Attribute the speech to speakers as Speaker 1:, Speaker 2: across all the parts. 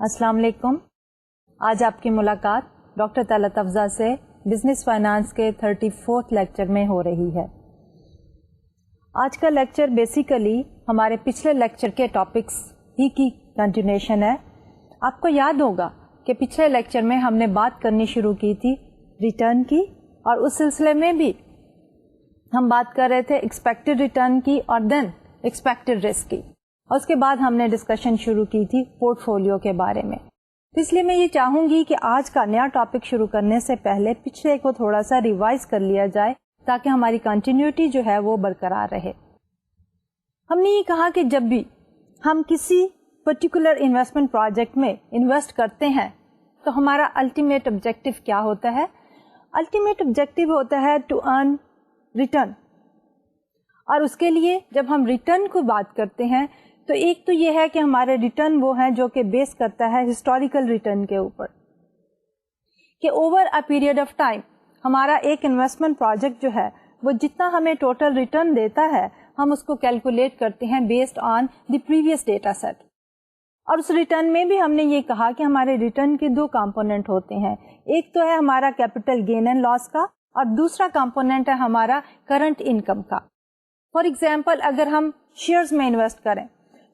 Speaker 1: السلام علیکم. آج آپ کی ملاقات ڈاکٹر طلعت افضل سے بزنس فائنانس کے 34 لیکچر میں ہو رہی ہے. آج کا لیکچر بیسیکلی ہمارے پچھلے لیکچر کے ٹاپکس ہی کی کنٹینیوشن ہے. آپ کو یاد ہوگا کہ پچھلے لیکچر میں ہم نے بات کرنی شروع کی تھی ریٹرن کی, اور اس سلسلے میں بھی ہم بات کر رہے تھے ایکسپیکٹڈ ریٹرن کی اور دین ایکسپیکٹڈ رسک کی, اور اس کے بعد ہم نے ڈسکشن شروع کی تھی پورٹ فولیو کے بارے میں. اس لیے میں یہ چاہوں گی کہ آج کا نیا ٹاپک شروع کرنے سے پہلے پچھلے کو تھوڑا سا ریوائز کر لیا جائے تاکہ ہماری کنٹینیوٹی جو ہے وہ برقرار رہے. ہم نے یہ کہا کہ جب بھی ہم کسی پرٹیکولر انویسٹمنٹ پروجیکٹ میں انویسٹ کرتے ہیں تو ہمارا الٹیمیٹ آبجیکٹو کیا ہوتا ہے؟ الٹیمیٹ آبجیکٹو ہوتا ہے ٹو ارن ریٹرن. اور اس کے لیے جب ہم ریٹرن کو بات کرتے ہیں تو ایک تو یہ ہے کہ ہمارے ریٹرن وہ ہیں جو کہ بیس کرتا ہے ہسٹوریکل ریٹرن کے اوپر, کہ over a period of time ہمارا ایک انویسٹمنٹ پروجیکٹ جو ہے وہ جتنا ہمیں ٹوٹل ریٹرن دیتا ہے ہم اس کو کیلکولیٹ کرتے ہیں based on the previous data set. اور اس ریٹرن میں بھی ہم نے یہ کہا کہ ہمارے ریٹرن کے دو کمپوننٹ ہوتے ہیں. ایک تو ہے ہمارا کیپٹل گین اینڈ لاس کا, اور دوسرا کمپوننٹ ہے ہمارا کرنٹ انکم کا. فار ایگزامپل اگر ہم شیئرز میں انویسٹ کریں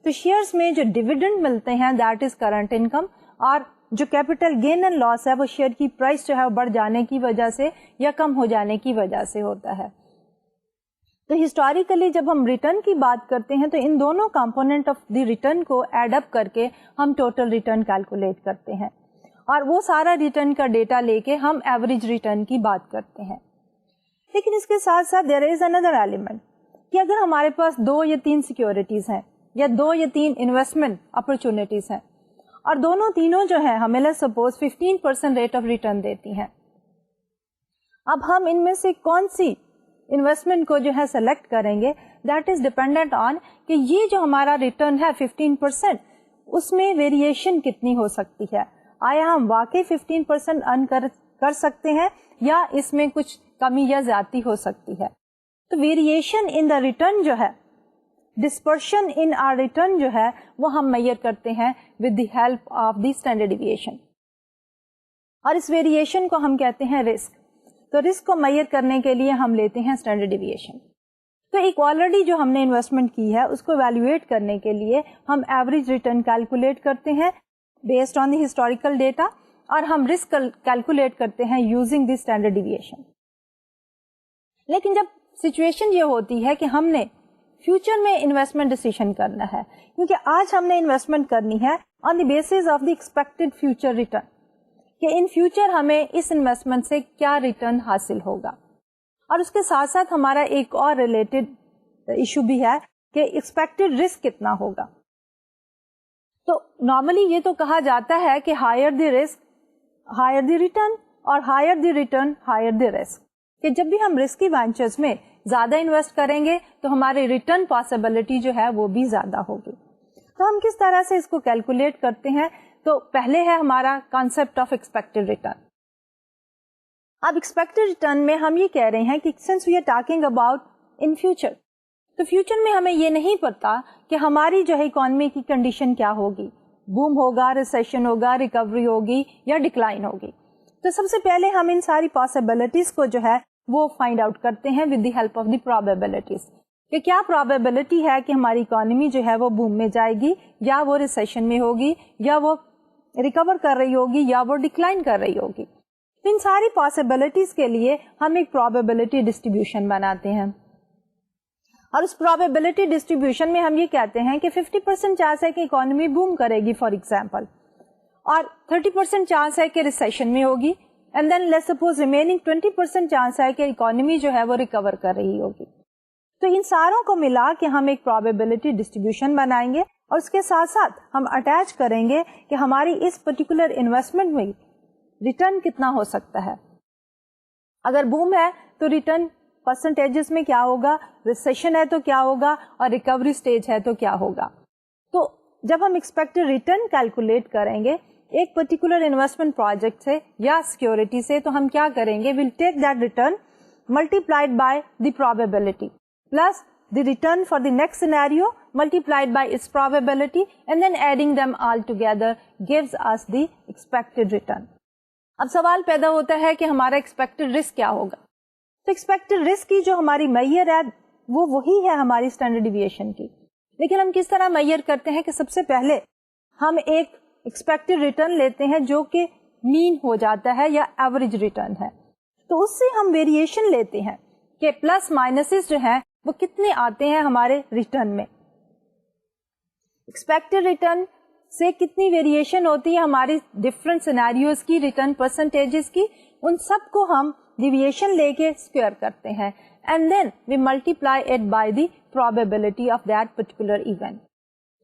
Speaker 1: تو شیئرز میں جو ڈیویڈنڈ ملتے ہیں دیٹ از کرنٹ انکم, اور جو کیپٹل گین اینڈ لاس ہے وہ شیئر کی پرائس جو ہے بڑھ جانے کی وجہ سے یا کم ہو جانے کی وجہ سے ہوتا ہے. تو ہسٹوریکلی جب ہم ریٹرن کی بات کرتے ہیں تو ان دونوں کمپوننٹ آف دی ریٹرن کو ایڈ اپ کر کے ہم ٹوٹل ریٹرن کیلکولیٹ کرتے ہیں, اور وہ سارا ریٹرن کا ڈیٹا لے کے ہم ایوریج ریٹرن کی بات کرتے ہیں. لیکن اس کے ساتھ ساتھ دیر از اندر ایلیمنٹ کہ اگر ہمارے پاس 2 یا 3 سیکیورٹیز ہیں یا 2 یا 3 انویسٹمنٹ اپرچونٹیز ہیں اور دونوں تینوں جو ہیں ہمیں سپوز 15% ریٹ آف ریٹرن دیتی ہیں, اب ہم ان میں سے کون سی انویسٹمنٹ کو جو ہے سلیکٹ کریں گے دیٹ از ڈیپینڈنٹ آن کہ یہ جو ہمارا ریٹرن ہے 15% اس میں ویریشن کتنی ہو سکتی ہے. آیا ہم واقعی 15% ارن کر سکتے ہیں یا اس میں کچھ کمی یا زیادتی ہو سکتی ہے. تو ویریشن ان دا ریٹرن جو ہے, ڈسپرشن ان آر ریٹرن جو ہے وہ ہم میئر کرتے ہیں with the help of the standard deviation, اور اس ویریشن کو ہم کہتے ہیں رسک. تو رسک کو میئر کرنے کے لیے ہم لیتے ہیں اسٹینڈرڈ ڈیویشن. تو ایک آلریڈی جو ہم نے انویسٹمنٹ کی ہے اس کو ایویلویٹ کرنے کے لیے ہم ایوریج ریٹرن کیلکولیٹ کرتے ہیں based on the historical data, اور ہم رسک کیلکولیٹ کرتے ہیں یوزنگ دی اسٹینڈرڈ ڈیویشن. لیکن جب سچویشن یہ ہوتی ہے کہ ہم نے فیوچر میں انویسٹمنٹ ڈیسیژن کرنا ہے, کیونکہ آج ہم نے انویسٹمنٹ کرنی ہے on the basis of the expected future return, کہ ان فیوچر ہمیں اس انویسٹمنٹ سے کیا ریٹرن حاصل ہوگا. اور اس کے ساتھ ساتھ ہمارا ایک اور ریلیٹڈ ایشو بھی ہے کہ ایکسپیکٹڈ رسک کتنا ہوگا. تو نارملی یہ تو کہا جاتا ہے کہ higher the risk higher the return, اور higher the return higher the risk, کہ جب بھی ہم رسکی وینچرز میں زیادہ انویسٹ کریں گے تو ہماری ریٹرن پاسبلٹی جو ہے وہ بھی زیادہ ہوگی. تو ہم کس طرح سے اس کو کیلکولیٹ کرتے ہیں؟ تو پہلے ہے ہمارا کانسیپٹ آف ایکسپیکٹڈ ریٹرن. اب ایکسپیکٹڈ ریٹرن میں ہم یہ کہہ رہے ہیں کہ since we are talking about in future, تو فیوچر میں ہمیں یہ نہیں پتا کہ ہماری جو ہے اکانومی کی کنڈیشن کیا ہوگی, بوم ہوگا, ریسیشن ہوگا, ریکوری ہوگی یا ڈکلائن ہوگی. تو سب سے پہلے ہم ان ساری پاسبلٹیز کو جو ہے وہ فائنڈ آؤٹ کرتے ہیں with the help of the probabilities, کہ کیا پروبیبلٹی ہے کہ ہماری اکانومی جو ہے وہ بوم میں جائے گی, یا وہ ریسیشن میں ہوگی, یا وہ ریکور کر رہی ہوگی, یا وہ ڈکلائن کر رہی ہوگی. ان ساری پاسبلٹیز کے لیے ہم ایک پروبیبلٹی ڈسٹریبیوشن بناتے ہیں, اور اس پروبیبلٹی ڈسٹریبیوشن میں ہم یہ کہتے ہیں کہ 50% چانس ہے کہ اکانومی بوم کرے گی فار ایگزامپل, اور 30% چانس ہے کہ ریسیشن میں ہوگی, and then let's suppose remaining 20% chance ہے کہ اکانومی جو ہے وہ ریکور کر رہی ہوگی. تو ان ساروں کو ملا کے ہم ایک پروبیبلٹی ڈسٹریبیوشن بنائیں گے, اور اس کے ساتھ ساتھ ہم اٹیچ کریں گے کہ ہماری اس پرٹیکولر انویسٹمنٹ میں ریٹرن کتنا ہو سکتا ہے. اگر بوم ہے تو ریٹرن پرسنٹیجز میں کیا ہوگا, ریسیشن ہے تو کیا ہوگا, اور ریکوری سٹیج ہے تو کیا ہوگا. تو جب ہم ایکسپیکٹڈ ریٹرن کیلکولیٹ کریں گے ایک پرٹیکولر انویسٹمنٹ پروجیکٹ سے یا سیکورٹی سے, تو ہم کیا کریں گے, we'll take that return multiplied by the probability plus the return for the next scenario multiplied by its probability and then adding them all together gives us the expected return. اب سوال پیدا ہوتا ہے کہ ہمارا ایکسپیکٹڈ رسک کیا ہوگا. تو ایکسپیکٹڈ رسک کی جو ہماری میئر ہے وہ وہی ہے ہماری اسٹینڈرڈ ڈیویشن کی. لیکن ہم کس طرح میئر کرتے ہیں کہ سب سے پہلے ہم ایک ایکسپیکٹڈ ریٹرن لیتے ہیں جو کہ مین ہو جاتا ہے یا ایوریج ریٹرن ہے. تو اس سے ہم ویریشن لیتے ہیں کہ پلس مائنسز جو ہیں وہ کتنے آتے ہیں ہمارے ریٹرن میں. ایکسپیکٹڈ ریٹرن سے کتنی ویریشن ہوتی ہے ہماری ڈفرنٹ سینیریوز کی, ریٹرن پرسنٹیجز کی, ان سب کو ہم ڈیویشن لے کے اسکوئر کرتے ہیں and then we multiply it by the probability of that particular event.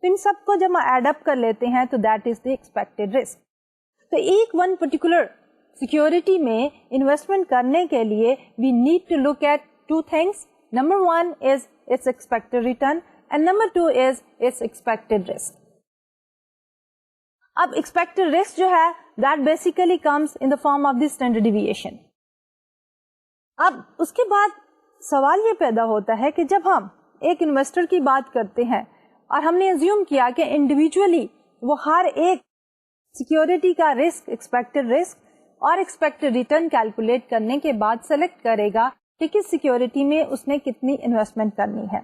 Speaker 1: تو ان سب کو جب ہم ایڈ اپ کر لیتے ہیں تو that is the expected risk. تو ایک ون پرٹیکولر سیکورٹی میں انویسٹمنٹ کرنے کے لیے we need to look at two things. Number one is its expected return and number two is its expected risk. اب ایکسپیکٹڈ رسک جو ہے that basically comes in the form of the standard deviation. اب اس کے بعد سوال یہ پیدا ہوتا ہے کہ جب ہم ایک انویسٹر کی بات کرتے ہیں اور ہم نے ازیوم کیا کہ انڈیویجولی وہ ہر ایک سیکیورٹی کا رسک, ایکسپیکٹڈ رسک اور ایکسپیکٹڈ ریٹرن کیلکولیٹ کرنے کے بعد سلیکٹ کرے گا کہ کس سیکیورٹی میں اس نے کتنی انویسٹمنٹ کرنی ہے.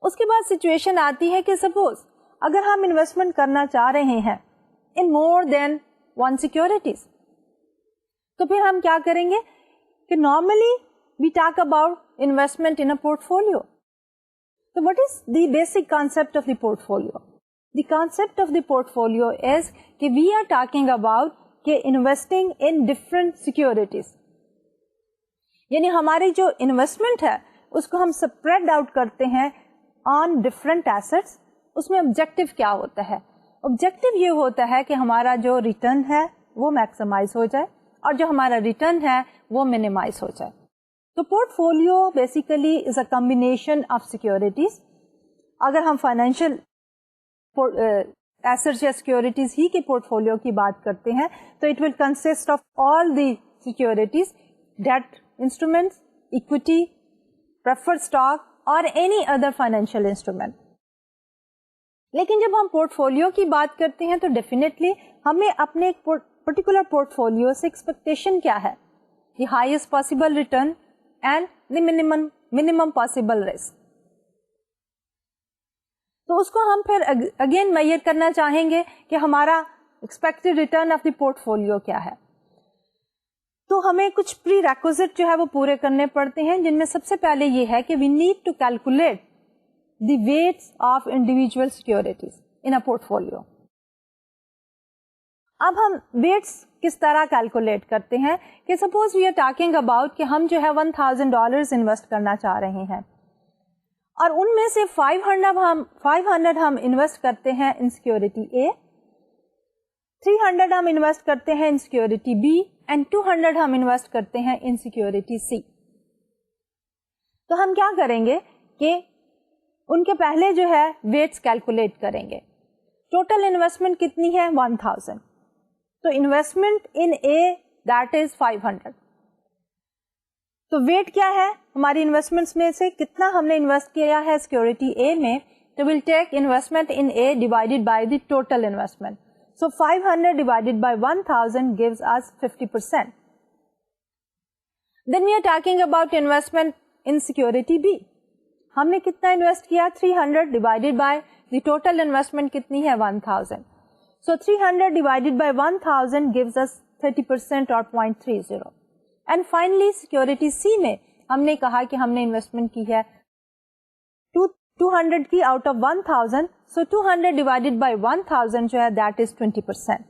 Speaker 1: اس کے بعد سچویشن آتی ہے کہ سپوز اگر ہم انویسٹمنٹ کرنا چاہ رہے ہیں ان مور دین ون سیکیورٹیز تو پھر ہم کیا کریں گے کہ normally we talk about investment in a portfolio. So what is the basic concept of the portfolio? The concept of the portfolio is that we are talking about investing in different securities. یعنی ہماری جو investment ہے اس کو ہم spread out کرتے ہیں on different assets. اس میں objective کیا ہوتا ہے؟ آبجیکٹو یہ ہوتا ہے کہ ہمارا جو ریٹرن ہے وہ میکسیمائز ہو جائے اور جو ہمارا ریٹرن ہے وہ منیمائز ہو جائے. تو portfolio basically is a combination of securities. اگر ہم فائنینشیل ایسٹس یا سیکورٹیز ہی کے پورٹ فولو کی بات کرتے ہیں تو it will consist of all the securities, debt instruments, equity, preferred stock اور اینی ادر فائنینشیل انسٹرومینٹ. لیکن جب ہم پورٹ فولو کی بات کرتے ہیں تو ڈیفینیٹلی ہمیں اپنے پرٹیکولر پورٹ فولو سے ایکسپیکٹیشن کیا ہے, the highest possible return and the minimum possible risk. تو اس کو ہم پھر اگین میئر کرنا چاہیں گے کہ ہمارا expected return of the portfolio کیا ہے. تو ہمیں کچھ پری ریکوزٹ جو ہے وہ پورے کرنے پڑتے ہیں جن میں سب سے پہلے یہ ہے کہ we need to calculate the weights of individual securities in a portfolio. اب ہم ویٹس کس طرح کیلکولیٹ کرتے ہیں کہ suppose we are talking about کہ ہم جو ہے $1,000 انویسٹ کرنا چاہ رہے ہیں اور ان میں سے 500 ہم انویسٹ کرتے ہیں ان سیکورٹی اے, 300 ہم انویسٹ کرتے ہیں ان سیکورٹی بی اینڈ 200 ہم انویسٹ کرتے ہیں ان سیکورٹی سی. تو ہم کیا کریں گے کہ ان کے پہلے جو ہے ویٹس کیلکولیٹ کریں گے. ٹوٹل انویسٹمنٹ کتنی ہے 1000. تو investment in a that is 500. تو ویٹ کیا ہے ہماری انویسٹمنٹس میں سے کتنا ہم نے انویسٹ کیا ہے سیکورٹی اے میں, تو will take investment in A divided by the total investment. So 500 divided by 1000 gives us 50%. Then we are talking about investment in security B. ہم نے کتنا انویسٹ کیا 300 divided by the total investment کتنی ہے 1000. So 300 divided by 1000 gives us 30% or 0.30. And finally security C میں ہم نے کہا کہ ہم نے انویسٹمنٹ کی ہے 200 کی out of 1000. So 200 divided by 1000 جو ہے that is 20%.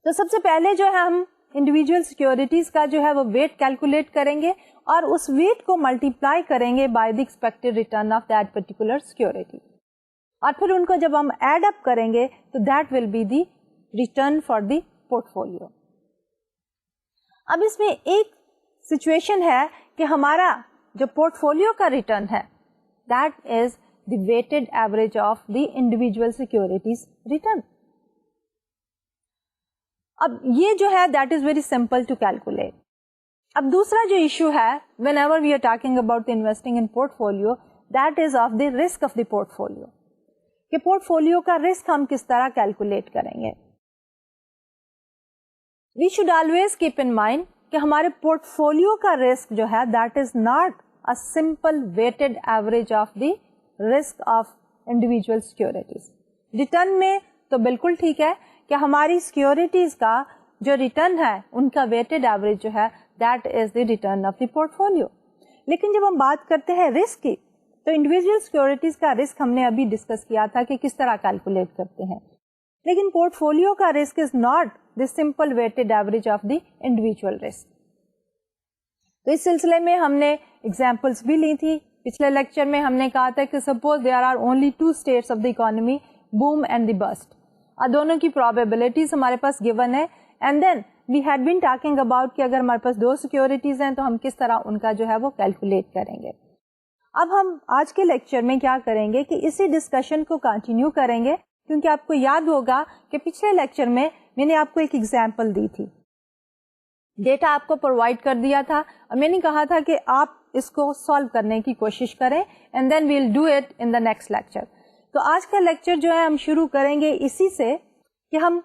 Speaker 1: تو سب سے پہلے جو ہے ہم انڈیویجل سیکورٹیز کا جو ہے وہ ویٹ کیلکولیٹ کریں گے اور اس ویٹ کو ملٹیپلائی کریں گے by the expected return of that particular security اور پھر ان کو جب ہم ایڈ اپ کریں گے تو that will be the return for the portfolio. اب اس میں ایک سچویشن ہے کہ ہمارا جو پورٹ فولو کا ریٹرن ہے that is the weighted average of the individual securities return. اب یہ جو ہے that is very simple to calculate. اب دوسرا جو ایشو ہے whenever we are talking about investing in portfolio that is of the risk of the portfolio. کہ port کا رسک ہم کس طرح کیلکولیٹ کریں گے. We should always keep in mind کہ ہمارے پورٹ فولیو کا رسک جو ہے that is not a simple weighted average of the risk of individual securities. Return میں تو بالکل ٹھیک ہے کہ ہماری سیکورٹیز کا جو ریٹرن ہے ان کا ویٹڈ ایوریج جو ہے that is the return of the port folio. لیکن جب ہم بات کرتے ہیں رسک کی تو انڈیویجل سیکورٹیز کا رسک ہم نے ابھی ڈسکس کیا تھا کہ کس طرح کیلکولیٹ کرتے ہیں. لیکن پورٹ فولیو کا risk is not the simple weighted average of the individual risk. تو اس سلسلے میں ہم نے ایگزامپلس بھی لی تھی. پچھلے لیکچر میں ہم نے کہا تھا کہ suppose there are only 2 states of the economy, boom and the bust. دونوں کی پروبیبلٹیز ہمارے پاس گیون ہے. And then we had been talking about کہ اگر ہمارے پاس 2 سیکورٹیز ہیں تو ہم کس طرح ان کا جو ہے وہ کیلکولیٹ کریں گے. اب ہم آج کے لیکچر میں کیا کریں گے کہ اسی ڈسکشن کو کنٹینیو کریں گے, کیونکہ آپ کو یاد ہوگا کہ پچھلے لیکچر میں نے آپ کو ایک ایگزامپل دی تھی, ڈیٹا آپ کو پرووائڈ کر دیا تھا اور میں نے کہا تھا کہ آپ اس کو سالو کرنے کی کوشش کریں and then we'll do it in the next lecture. تو آج کا لیکچر جو ہے ہم شروع کریں گے اسی سے کہ ہم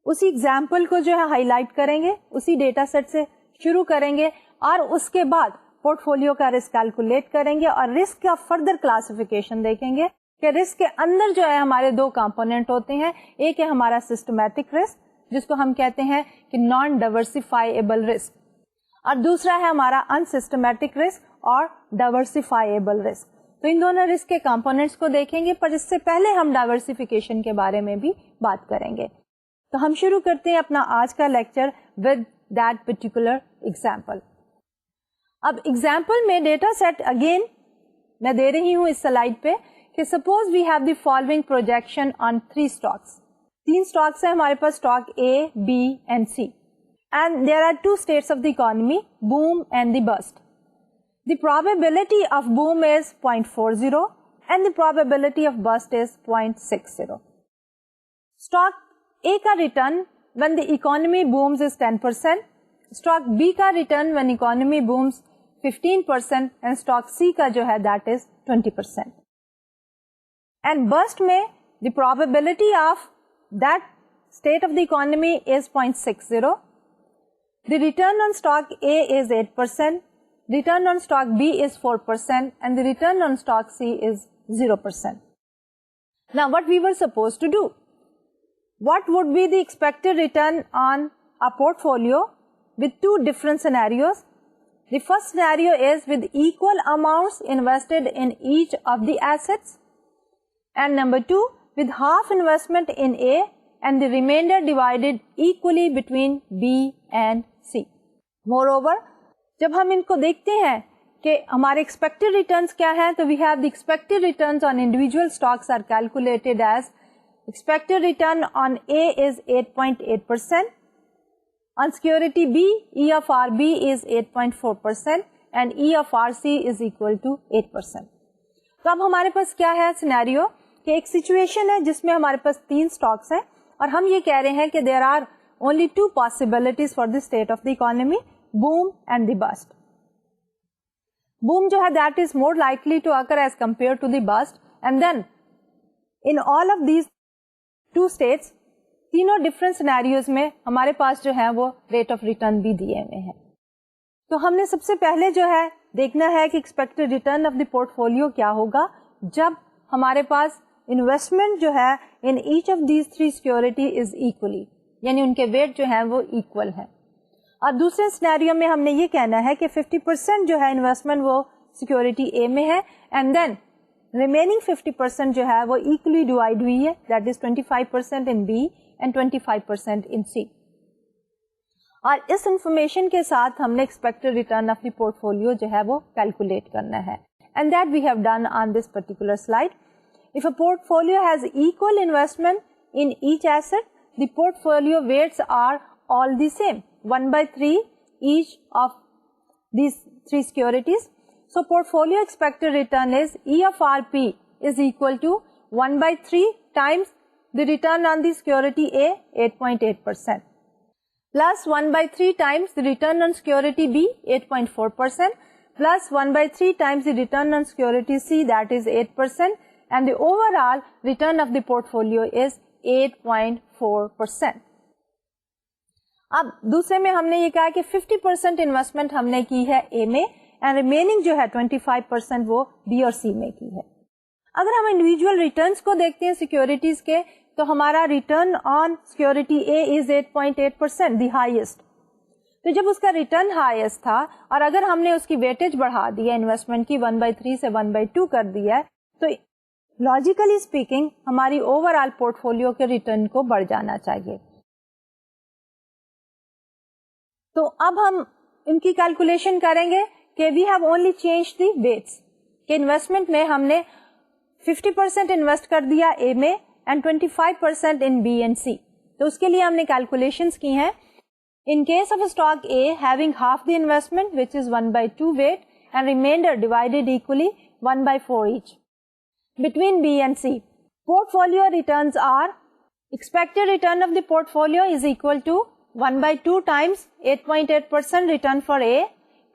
Speaker 1: اسی ایگزامپل کو جو ہے ہائی لائٹ کریں گے, اسی ڈیٹا سیٹ سے شروع کریں گے اور اس کے بعد پورٹ فولیو کا رسک کیلکولیٹ کریں گے اور رسک کا فردر کلاسیفیکیشن دیکھیں گے کہ رسک کے اندر جو ہے ہمارے 2 کمپوننٹ ہوتے ہیں. ایک ہے ہمارا سسٹمیٹک رسک جس کو ہم کہتے ہیں کہ نان ڈائیورسفائیبل رسک, اور دوسرا ہے ہمارا انسسٹمیٹک رسک اور ڈائیورسفائیبل رسک. تو ان دونوں رسک کے کمپوننٹس کو دیکھیں گے, پر اس سے پہلے ہم ڈائیورسفیکیشن کے بارے میں بھی بات کریں گے. تو ہم شروع کرتے ہیں اپنا آج کا lecture with that particular example. اب ایگزامپل میں ڈیٹا سیٹ اگین میں دے رہی ہوں اس سلائیڈ پہ کہ suppose we have the following projection on 3 stocks. 3 stocks ہیں ہمارے پاس, stock A, B and C, and there are 2 states of the economy, boom and the bust. The probability of boom is 0.40 and the probability of bust is 0.60. Stock A کا return when the economy booms is 10%, stock B کا return when economy booms 15% and stock C کا جو ہے that is 20%. And bust میں the probability of that state of the economy is 0.60. The return on stock A is 8%. Return on stock B is 4% and the return on stock C is 0%. Now what we were supposed to do? What would be the expected return on a portfolio with 2 different scenarios? The first scenario is with equal amounts invested in each of the assets, and number 2 with half investment in A and the remainder divided equally between B and C. Moreover, جب ہم ان کو دیکھتے ہیں کہ ہمارے expected returns کیا ہیں تو we have the expected returns on individual stocks are calculated as expected return on A is 8.8%, on security B E of R B is 8.4% and E of R C is equal to 8%. تو اب ہمارے پاس کیا ہے scenario کہ ایک situation ہے جس میں ہمارے پاس 3 اسٹاکس ہیں اور ہم یہ کہہ رہے ہیں کہ there are only 2 possibilities for the state of the economy, boom and the bust. Boom جو ہے that is more likely to occur as compared to the bust, and then in all of these 2 states تینوں different scenarios میں ہمارے پاس جو ہے وہ rate of return بھی دیے ہوئے ہیں. تو ہم نے سب سے پہلے جو ہے دیکھنا ہے کہ expected return of the portfolio کیا ہوگا جب ہمارے پاس investment جو ہے in each of these 3 security is equally, یعنی ان کے weight جو ہے وہ equal ہے. اور دوسرے سینیریو میں ہم نے یہ کہنا ہے کہ 50% جو ہے انویسٹمنٹ وہ سیکورٹی اے میں ہے اینڈ دین ریمیننگ 50% جو ہے وہ ایکولی ڈیوائڈ ہوئی ہے, that is 25% in B and 25% in C. اور اس انفارمیشن کے ساتھ ہم نے expected return of the portfolio جو ہے وہ کیلکولیٹ کرنا ہے, and that we have done on this particular slide. If a portfolio has equal investment in each asset, the portfolio weights are all the same, 1/3 each of these 3 securities. So portfolio expected return is E of RP is equal to 1/3 times the return on the security A, 8.8%, plus 1/3 times the return on security B, 8.4%, plus 1/3 times the return on security C, that is 8%, and the overall return of the portfolio is 8.4%. اب دوسرے میں ہم نے یہ کہا کہ 50% investment ہم نے کی ہے اے میں اینڈ ریمیننگ جو ہے 25% وہ بی اور سی میں کی ہے. اگر ہم انڈیویجول ریٹرنس کو دیکھتے ہیں سیکورٹیز کے تو ہمارا return on security A is 8.8%, the highest. تو جب اس کا ریٹرن ہائیسٹ تھا اور اگر ہم نے اس کی ویٹیج بڑھا دی ہے انویسٹمنٹ کی 1/3 سے 1/2 کر دیا ہے تو لاجیکلی اسپیکنگ ہماری اوور آل پورٹ فولیو کے ریٹرن کو بڑھ جانا چاہیے. تو اب ہم ان کی کیلکولیشن کریں گے کہ we have only change the weights, کہ انویسٹمنٹ میں ہم نے 50% انویسٹ کر دیا اے میں and 25% in B and C. تو اس کے لیے ہم نے کیلکولیشنس کی ہیں. In case of a stock A having half the investment, which is 1/2 weight, and remainder divided equally 1/4 each. Between B and C, portfolio returns are, expected return of the portfolio is equal to 1/2 times 8.8% return for A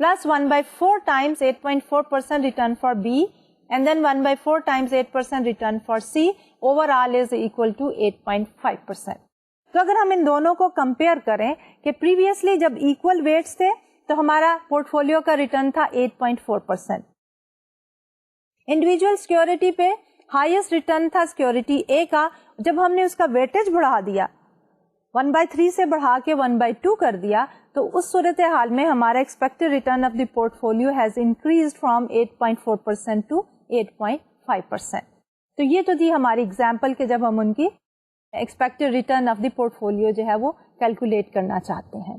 Speaker 1: plus 1/4 times 8.4% return for B and then 1/4 times 8% return for C. Overall is equal to 8.5%. تو اگر ہم ان دونوں کو compare کریں کہ previously جب equal weights تھے تو ہمارا پورٹ فولیو کا ریٹرن تھا 8.4%. انڈیویجل سیکورٹی پہ ہائیسٹ ریٹرن تھا سیکورٹی اے کا. جب ہم نے اس کا ویٹیج بڑھا دیا 1/3 سے بڑھا کے 1/2 کر دیا تو اس صورتحال میں ہمارا expected return of the portfolio has increased from 8.4% to 8.5%. تو یہ تو تھی ہماری ایگزامپل کہ جب ہم ان کی expected return of the portfolio جو ہے وہ کیلکولیٹ کرنا چاہتے ہیں.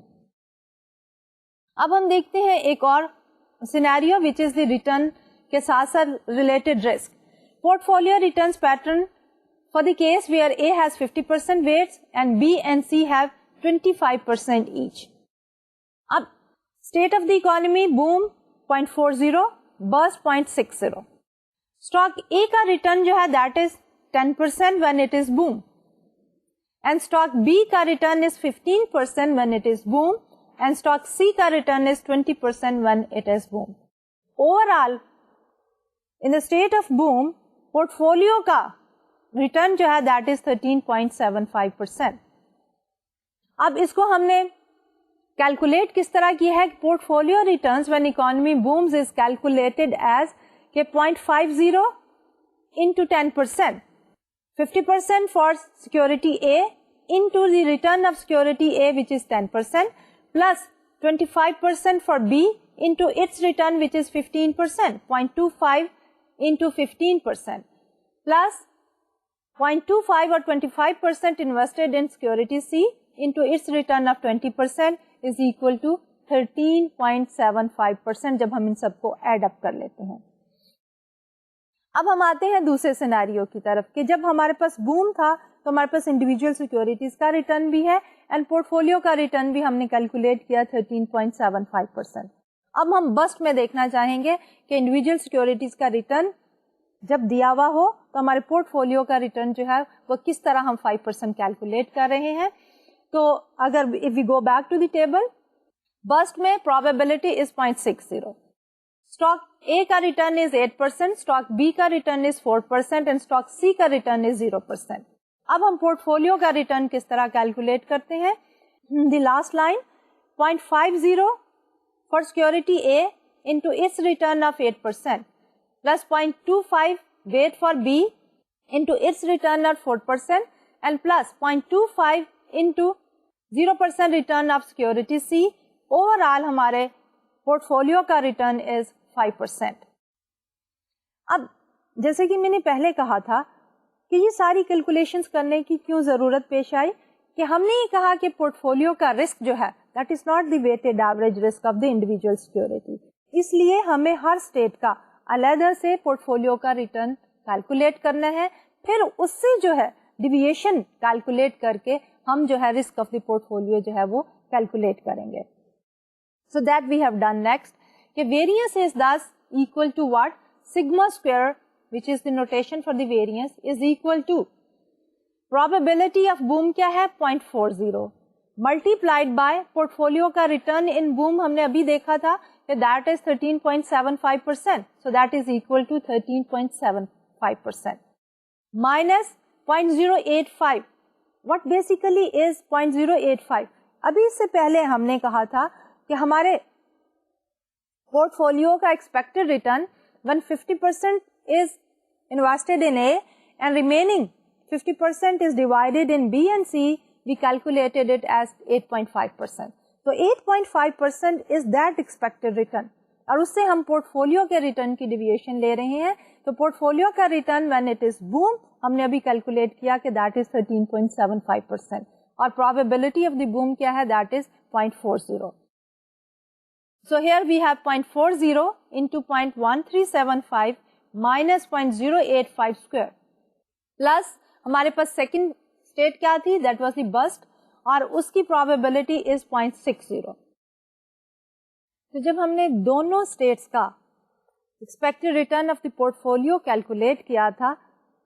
Speaker 1: اب ہم دیکھتے ہیں ایک اور scenario which is the return کے ساتھ ساتھ related risk. Portfolio returns pattern for the case where A has 50% weights and B and C have 25% each. اب state of the economy boom 0.40, burst 0.60. Stock A کا return جو ہے that is 10% when it is boom. And stock B کا return is 15% when it is boom and stock C کا return is 20% when it is boom. Overall, in the state of boom, portfolio کا return جو ہے that is 13.75%. اب اس کو ہم نے calculate کس طرح کی ہے؟ portfolio returns when economy booms is calculated as 0.50 into 10%. 50% for security A into the return of security A which is 10% plus 25% for B into its return which is 15%, 0.25 into 15% plus 0.25 or 25% invested in security C into its return of 20% is equal to 13.75% جب ہم ان سب کو add up کر لیتے ہیں. اب ہم آتے ہیں دوسرے سینیریو کی طرف کہ جب ہمارے پاس بوم تھا تو ہمارے پاس انڈیویجل سیکورٹیز کا ریٹرن بھی ہے اینڈ پورٹ فولیو کا ریٹرن بھی ہم نے کیلکولیٹ کیا 13.75%. اب ہم بسٹ میں دیکھنا چاہیں گے کہ انڈیویجل سیکورٹیز کا ریٹرن جب دیا ہوا ہو تو ہمارے پورٹ فولیو کا ریٹرن جو ہے وہ کس طرح ہم 5% کیلکولیٹ کر رہے ہیں. تو اگر if we go back to the table, bust میں probability is 0.60. اسٹاک اے کا ریٹرن از 8%, اسٹاک بی کا return is 4% and stock C کا ریٹرن از 0%. اب ہم پورٹ فولیو کا ریٹرن کس طرح کیلکولیٹ کرتے ہیں؟ The last line 0.50 for security A into its return of 8% plus 0.25 weight for B into its return of 4% and plus 0.25 into 0% return of security C. Overall ہمارے portfolio کا return is 5%. اب جیسے کہ میں نے پہلے کہا تھا کہ یہ ساری کیلکولیشنز کرنے کی کیوں ضرورت پیش آئی کہ ہم نے یہ کہا کہ پورٹ فولیو کا رسک جو ہے that is not the weighted average risk of the individual security. اس لیے ہمیں ہر اسٹیٹ کا علیحدہ سے پورٹ فولیو کا ریٹرن کیلکولیٹ کرنا ہے, پھر اس سے جو ہے ڈیویشن کیلکولیٹ کر کے ہم جو ہے risk of the portfolio جو ہے وہ کیلکولیٹ کریں گے. So that we have done next. کہ variance is thus equal to what? Sigma square, which is the notation for the variance, is equal to probability of boom کیا ہے 0.40 multiplied by portfolio کا return in boom. ہم نے ابھی دیکھا تھا کہ that is 13.75%. So that is equal to 13.75% minus 0.085. What basically is 0.085? ابھی اس سے پہلے ہم نے کہا تھا کہ ہمارے پورٹ فولیو کا expected return 150% is invested in A and remaining 50% is divided in B and C. We calculated it as 8.5%. So 8.5% is that expected return. اور اس سے ہم پورٹ فولیو کے ریٹرن کی ڈیویشن لے رہے ہیں. تو پورٹ فولیو کا return when it is boom ہم نے ابھی کیلکولیٹ کیا کہ that is 13.75%. اور probability of the boom کیا ہے, that is 0.40. So here we have 0.40 into 0.1375 minus 0.085 square. Plus ہمارے پاس سیکنڈ اسٹیٹ کیا تھی, that was the burst, اور اس کی probability is 0.60. تو جب ہم نے دونوں اسٹیٹس کا expected return of the portfolio calculate کیا تھا,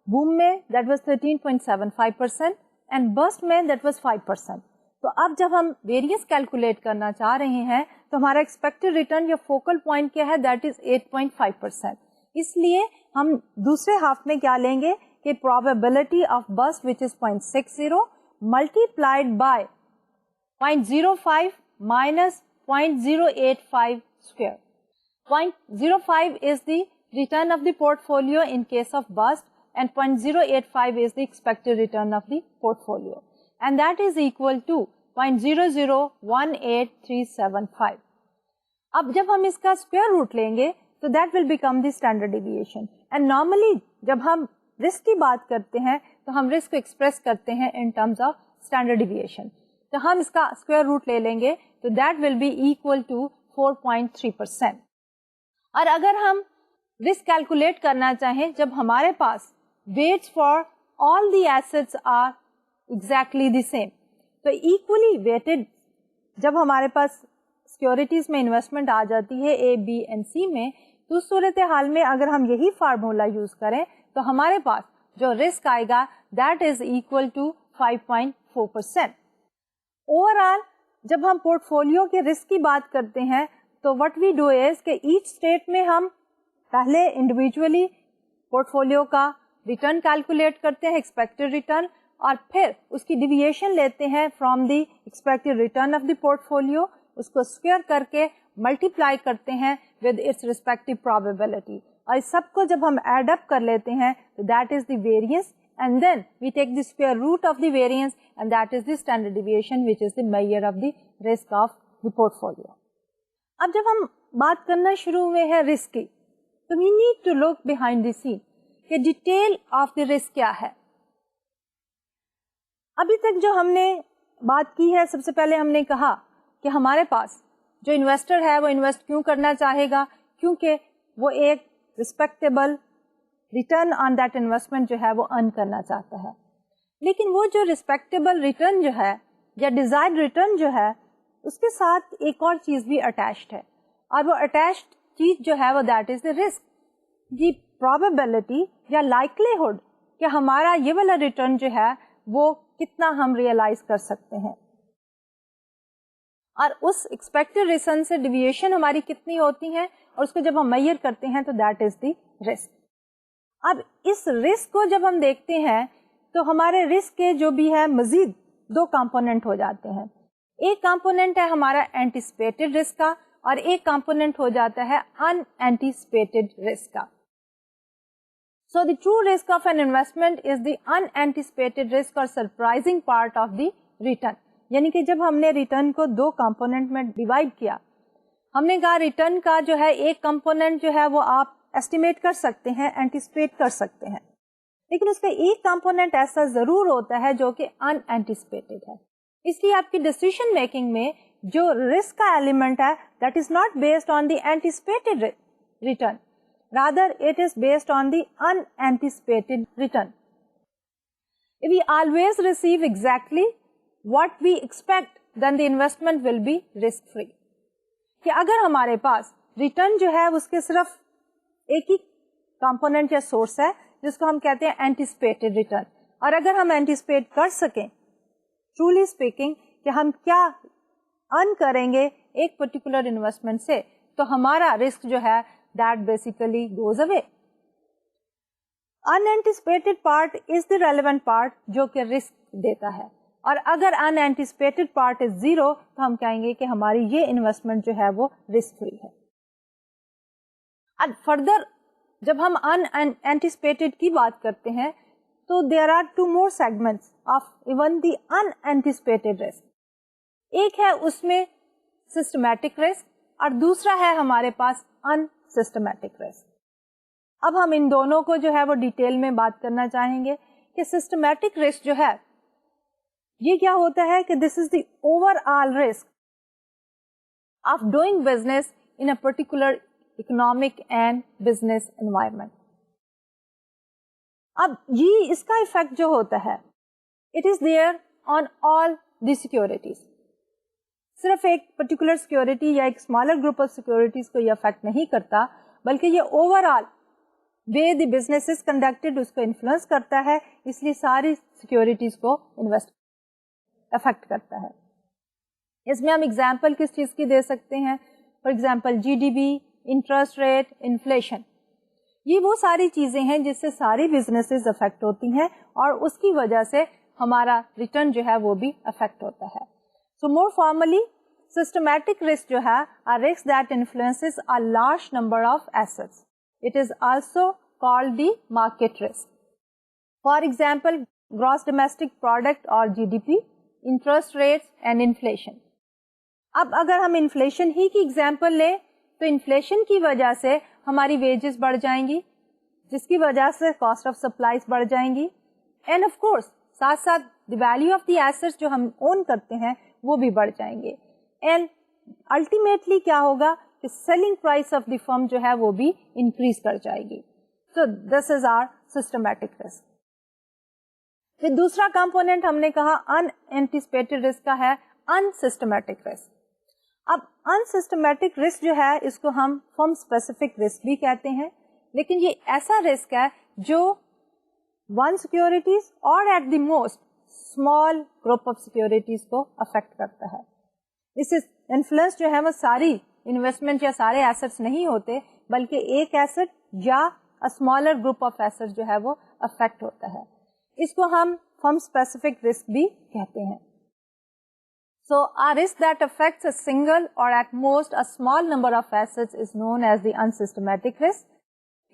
Speaker 1: boom میں that was 13.75% and burst میں that was 5%. تو اب جب ہم ویریئنس کیلکولیٹ کرنا چاہ رہے ہیں تو ہمارا ایکسپیکٹڈ ریٹرن یا فوکل پوائنٹ کیا ہے, دیٹ از 8.5%. اس لیے ہم دوسرے ہاف میں کیا لیں گے کہ probability of burst which is 0.60 multiplied by 0.05 minus 0.085 square. 0.05 is the return of the portfolio in case of burst and 0.085 is the expected return of the portfolio. And that is equal to 0.0018375. اب جب ہم اس کا square root لیں گے تو that will become the standard deviation. And normally جب ہم risk کی بات کرتے ہیں تو ہم رسک کو ایکسپریس کرتے ہیں in terms of standard deviation. تو ہم اس کا اسکوائر روٹ لے لیں گے تو that will be equal to 4.3%. اور اگر ہم رسک کیلکولیٹ کرنا چاہیں جب ہمارے پاس weights for all the assets are exactly the same, تو equally weighted جب ہمارے پاس سیکورٹیز میں انویسٹمنٹ آ جاتی ہے A, B and C میں, تو اس صورتحال میں اگر ہم یہی فارمولا یوز کریں تو ہمارے پاس جو رسک آئے گا that is equal to 5.4%. Overall جب ہم پورٹ فولیو کے رسک کی بات کرتے ہیں تو what we do is کہ ایچ اسٹیٹ میں ہم پہلے انڈیویجولی پورٹ فولیو کا ریٹرن کیلکولیٹ کرتے ہیں, ایکسپیکٹڈ ریٹرن, اور پھر اس کی ڈیویشن لیتے ہیں from the expected return of the portfolio, اس کو اسکوئر کر کے ملٹیپلائی کرتے ہیں ود اٹس ریسپیکٹو پروبیبلٹی, اور اس سب کو جب ہم ایڈ اپ کر لیتے ہیں تو that is the variance and then we take the square root of the variance and that is the standard deviation which is the measure of the risk of the portfolio. اب جب ہم بات کرنا شروع ہوئے ہیں risk کی تو we need to look behind the scene کہ ڈیٹیل آف دی رسک کیا ہے. ابھی تک جو ہم نے بات کی ہے, سب سے پہلے ہم نے کہا کہ ہمارے پاس جو انویسٹر ہے وہ انویسٹ کیوں کرنا چاہے گا, کیونکہ وہ ایک respectable return on that investment جو ہے وہ ارن کرنا چاہتا ہے. لیکن وہ جو ریسپیکٹیبل ریٹرن جو ہے یا ڈیزائرڈ ریٹرن جو ہے اس کے ساتھ ایک اور چیز بھی اٹیچڈ ہے, اور وہ اٹیچڈ چیز جو ہے وہ that is the risk, the probability یا لائکلیہڈ کہ ہمارا یہ والا ریٹرن جو ہے وہ کتنا ہم ریئلائز کر سکتے ہیں, اور اس ایکسپیکٹڈ ریٹرن سے ڈیویشن ہماری کتنی ہوتی ہے, اور اس کو جب ہم میئر کرتے ہیں تو دیٹ از دی رسک. اب اس رسک کو جب ہم دیکھتے ہیں تو ہمارے رسک کے جو بھی ہے مزید دو کمپوننٹ ہو جاتے ہیں. ایک کمپوننٹ ہے ہمارا اینٹیسپیٹڈ رسک کا, اور ایک کمپوننٹ ہو جاتا ہے ان اینٹیسپیٹڈ رسک کا. So the true risk of an investment is the unanticipated risk or surprising part of the return. یعنی کہ جب ہم نے ریٹرن کو دو کمپوننٹ میں ڈیوائڈ کیا, ہم نے کہا ریٹرن کا جو ہے ایک کمپوننٹ جو ہے وہ آپ ایسٹیمیٹ کر سکتے ہیں, اینٹیسپیٹ کر سکتے ہیں, لیکن اس کا ایک کمپوننٹ ایسا ضرور ہوتا ہے جو کہ ان اینٹیسپیٹڈ ہے. اس لیے آپ کی ڈیسیژن میکنگ میں جو رسک کا ایلیمنٹ ہے that is not based on the anticipated return, rather it is based on the unanticipated return. If we always receive exactly what we expect, then the investment will be risk free. کہ اگر ہمارے پاس return جو ہے اس کے صرف ایک ہی component یا source ہے جس کو ہم کہتے ہیں اینٹیسپیٹڈ ریٹرن, اور اگر ہم اینٹیسپیٹ کر سکیں ٹرولی اسپیکنگ کہ ہم کیا ارن کریں گے ایک پرٹیکولر انویسٹمنٹ سے, تو ہمارا رسک جو ہے that basically goes away. Unanticipated part is the relevant part جو کہ رسک دیتا ہے, اور اگر انینٹیسپیٹڈ پارٹ از زیرو تو ہم کہیں گے کہ ہماری یہ انویسٹمنٹ جو ہے وہ رسک فری ہے. اب فردر جب ہم انینٹیسپیٹڈ کی بات کرتے ہیں تو there are two more segments of even the unanticipated risk. ایک ہے اس میں سسٹمیٹک رسک اور دوسرا ہے ہمارے پاس انسسٹمیٹک رسک. اب ہم ان دونوں کو جو ہے وہ ڈیٹیل میں بات کرنا چاہیں گے کہ سسٹمیٹک رسک جو ہے یہ کیا ہوتا ہے کہ this is the over all risk of doing business in a particular economic and business environment. اب یہ اس کا افیکٹ جو ہوتا ہے it is there on all the securities. صرف ایک پرٹیکولر سیکورٹی یا ایک اسمالر گروپ آف سیکورٹیز کو یہ افیکٹ نہیں کرتا, بلکہ یہ over all way the business is conducted اس کو انفلوئنس کرتا ہے, اس لیے ساری سیکورٹیز کو انویسٹ افیکٹ کرتا ہے. اس میں ہم ایگزامپل کس چیز کی دے سکتے ہیں؟ For example G D P, interest rate, inflation. یہ وہ ساری چیزیں ہیں جس سے ساری بزنسز افیکٹ ہوتی ہیں اور اس کی وجہ سے ہمارا ریٹرن جو ہے وہ بھی افیکٹ ہوتا ہے. سو مور فارملی سسٹمیٹک رسک جو ہے a risk that influences a large number of assets. It is also called the market risk. For example, gross domestic product or GDP, interest rates and inflation. اب اگر ہم inflation ہی کی example لیں تو inflation کی وجہ سے ہماری ویجز بڑھ جائیں گی, جس کی وجہ سے کاسٹ آف سپلائز بڑھ جائیں گی, اینڈ آف کورس ساتھ ساتھ دی ویلیو آف دی ایسٹس جو ہم اون کرتے ہیں وہ بھی بڑھ جائیں گے. اینڈ الٹیمیٹلی کیا ہوگا کہ سیلنگ پرائس آف دی فرم جو ہے وہ بھی انکریز کر جائے گی. سو دس از آر سسٹمیٹک رسک. پھر دوسرا کمپونیٹ ہم نے کہا انینٹیسپیٹڈ رسک کا ہے انسسٹمیٹک رسک. اب انسسٹمیٹک رسک جو ہے اس کو ہم فرم اسپیسیفک رسک بھی کہتے ہیں, لیکن یہ ایسا رسک ہے جو one securities or at the most small group of securities کو افیکٹ کرتا ہے. اس انفلوئنس جو ہے وہ ساری انویسٹمنٹ یا سارے ایسٹس نہیں ہوتے, بلکہ ایک ایسٹ یا اسمالر گروپ آف ایسٹ جو ہے وہ افیکٹ ہوتا ہے. اس کو ہم فرم اسپیسیفک رسک بھی کہتے ہیں. So a risk that affects a single or at most a small number of assets is known as the unsystematic risk.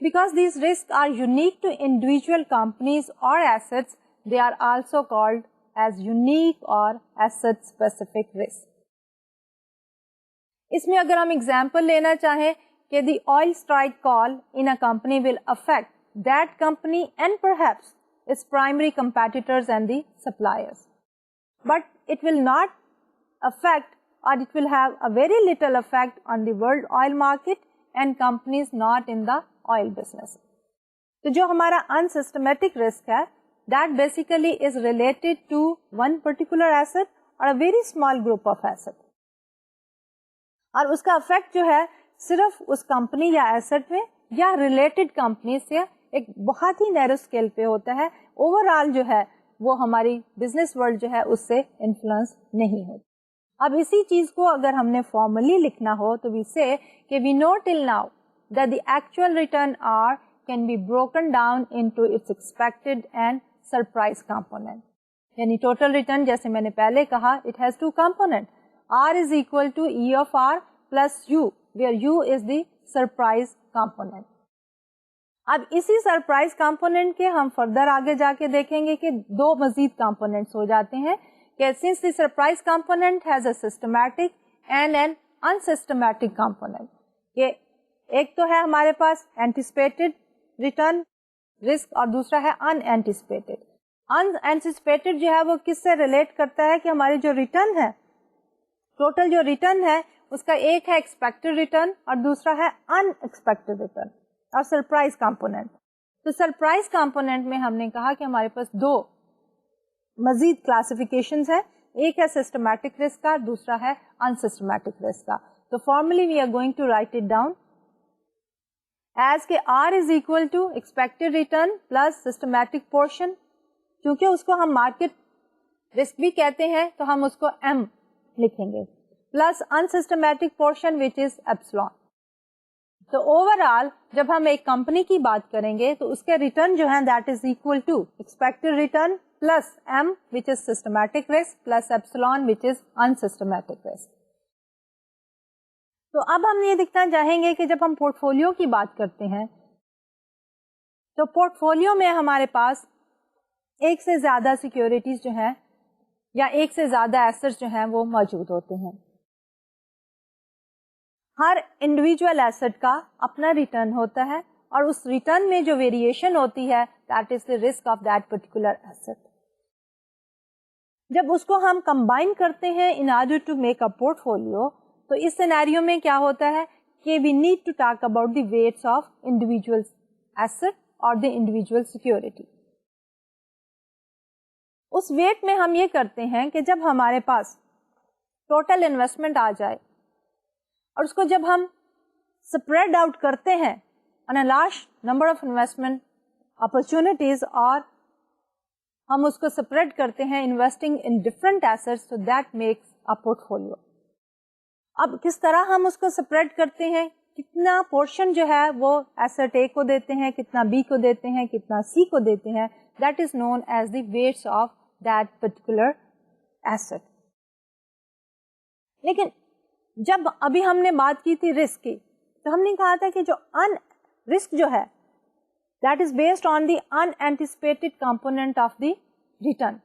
Speaker 1: Because these risks are unique to individual companies or assets, they are also called as unique or asset specific risk. اس میں اگر ہم example لینا چاہیں کہ the oil strike call in a company will affect that company and perhaps its primary competitors and the suppliers. But it will not affect or it will have a very little effect on the world oil market and companies not in the oil business. تو جو ہمارا unsystematic risk ہے that basically is related to one particular asset or a very small group of asset. اور اس کا effect جو ہے صرف اس company یا ایسٹ میں یا ریلیٹڈ کمپنی سے ایک بہت ہی نیرو اسکیل پہ ہوتا ہے. اوور آل جو ہے وہ ہماری بزنس ورلڈ جو ہے اس سے انفلوئنس نہیں ہوتی. اب اسی چیز کو اگر ہم نے فارملی لکھنا ہو تو وی سے کہ we know till now that the actual return are can be broken down into its expected and surprise component. یعنی ٹوٹل ریٹرن جیسے میں نے پہلے کہا it has two component. R is equal to E of R plus U, where U is the surprise component. اب اسی surprise component کے ہم فردر آگے جا کے دیکھیں گے کہ دو مزید کمپوننٹس ہو جاتے ہیں کہ since the surprise component has a systematic and an unsystematic component. یہ ایک تو ہے ہمارے پاس anticipated return risk اور دوسرا ہے unanticipated. Unanticipated جو ہے وہ کس سے ریلیٹ کرتا ہے کہ ہماری جو ریٹرن ہے ٹوٹل جو ریٹرن ہے اس کا ایک ہے ایکسپیکٹڈ ریٹرن اور دوسرا ہے ان ایکسپیکٹڈ ریٹرن اور سرپرائز کمپونیٹ. تو سرپرائز کمپونیٹ میں ہم نے کہا کہ ہمارے پاس دو مزید کلاسیفیکیشنز ہیں, ایک ہے سسٹمیٹک رسک کا, دوسرا ہے انسسٹمیٹک رسک کا. تو formally we are going to write it down as کہ R is equal to expected return plus systematic portion. کیونکہ اس کو ہم مارکیٹ رسک بھی کہتے ہیں تو ہم اس کو M لکھیں گے, plus unsystematic portion which is epsilon. تو اوور آل جب ہم ایک کمپنی کی بات کریں گے تو اس کے ریٹرن جو ہے that is equal to expected return plus M which is systematic risk plus epsilon which is unsystematic risk. تو اب ہم یہ دیکھنا چاہیں گے کہ جب ہم پورٹ فولیو کی بات کرتے ہیں تو پورٹ فولیو میں ہمارے پاس ایک سے زیادہ سیکیورٹیز جو ہیں یا ایک سے زیادہ ایسٹس جو ہیں وہ موجود ہوتے ہیں. ہر انڈیویجول ایسٹ کا اپنا ریٹرن ہوتا ہے اور اس ریٹرن میں جو ویریشن ہوتی ہے that is the risk of that particular asset. جب اس کو ہم کمبائن کرتے ہیں in order to make a portfolio تو اس سینیریو میں کیا ہوتا ہے کہ we need to talk about the weights of individual asset or the individual security. اس ویٹ میں ہم یہ کرتے ہیں کہ جب ہمارے پاس ٹوٹل انویسٹمنٹ آ جائے اور اس کو جب ہم سپریڈ آؤٹ کرتے ہیں on a large number of investment opportunities اور ہم اس کو سپریڈ کرتے ہیں investing in different assets so that makes a portfolio. اب کس طرح ہم اس کو سپریڈ کرتے ہیں, کتنا پورشن جو ہے وہ ایسٹ اے کو دیتے ہیں, کتنا بی کو دیتے ہیں, کتنا سی کو دیتے ہیں, that is known as the weights of that particular asset. لیکن جب ابھی ہم نے بات کی تھی رسک کی تو ہم نے کہا تھا کہ جو رسک جو ہے that is based on the unanticipated component of the return.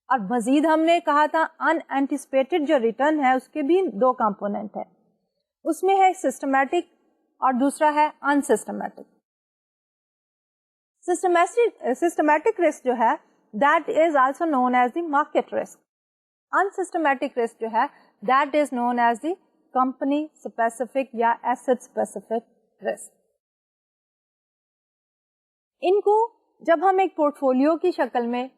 Speaker 1: اور مزید ہم نے کہا تھا unanticipated جو ریٹرن ہے اس کے بھی دو کمپوننٹ ہے, اس میں ہے سسٹمیٹک اور دوسرا ہے انسسٹمیٹک. سسٹمیٹک رسک جو ہے that is also known as the market risk. Unsystematic risk جو ہے that is known as the company specific یا asset specific risk. ان کو جب ہم ایک پورٹ فولیو کی شکل میں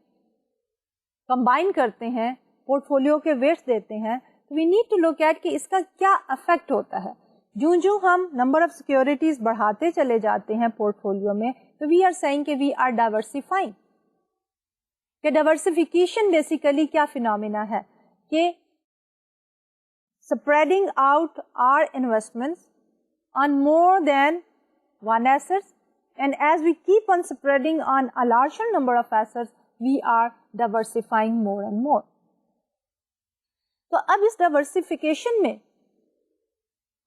Speaker 1: کمبائن کرتے ہیں, پورٹ فولیو کے ویٹس دیتے ہیں, we need to look at کہ اس کا کیا افیکٹ ہوتا ہے. جو ہم نمبر آف سیکورٹیز بڑھاتے چلے جاتے ہیں پورٹ فولیو میں تو وی آر سیئنگ کہ وی آر ڈائیورسیفائنگ. کہ ڈائیورسیفیکیشن بیسیکلی کیا فینومینا ہے کہ spreading out our investments on more than one assets, and as we keep on spreading on a larger number of assets, we are diversifying more and more. تو اب اس diversification میں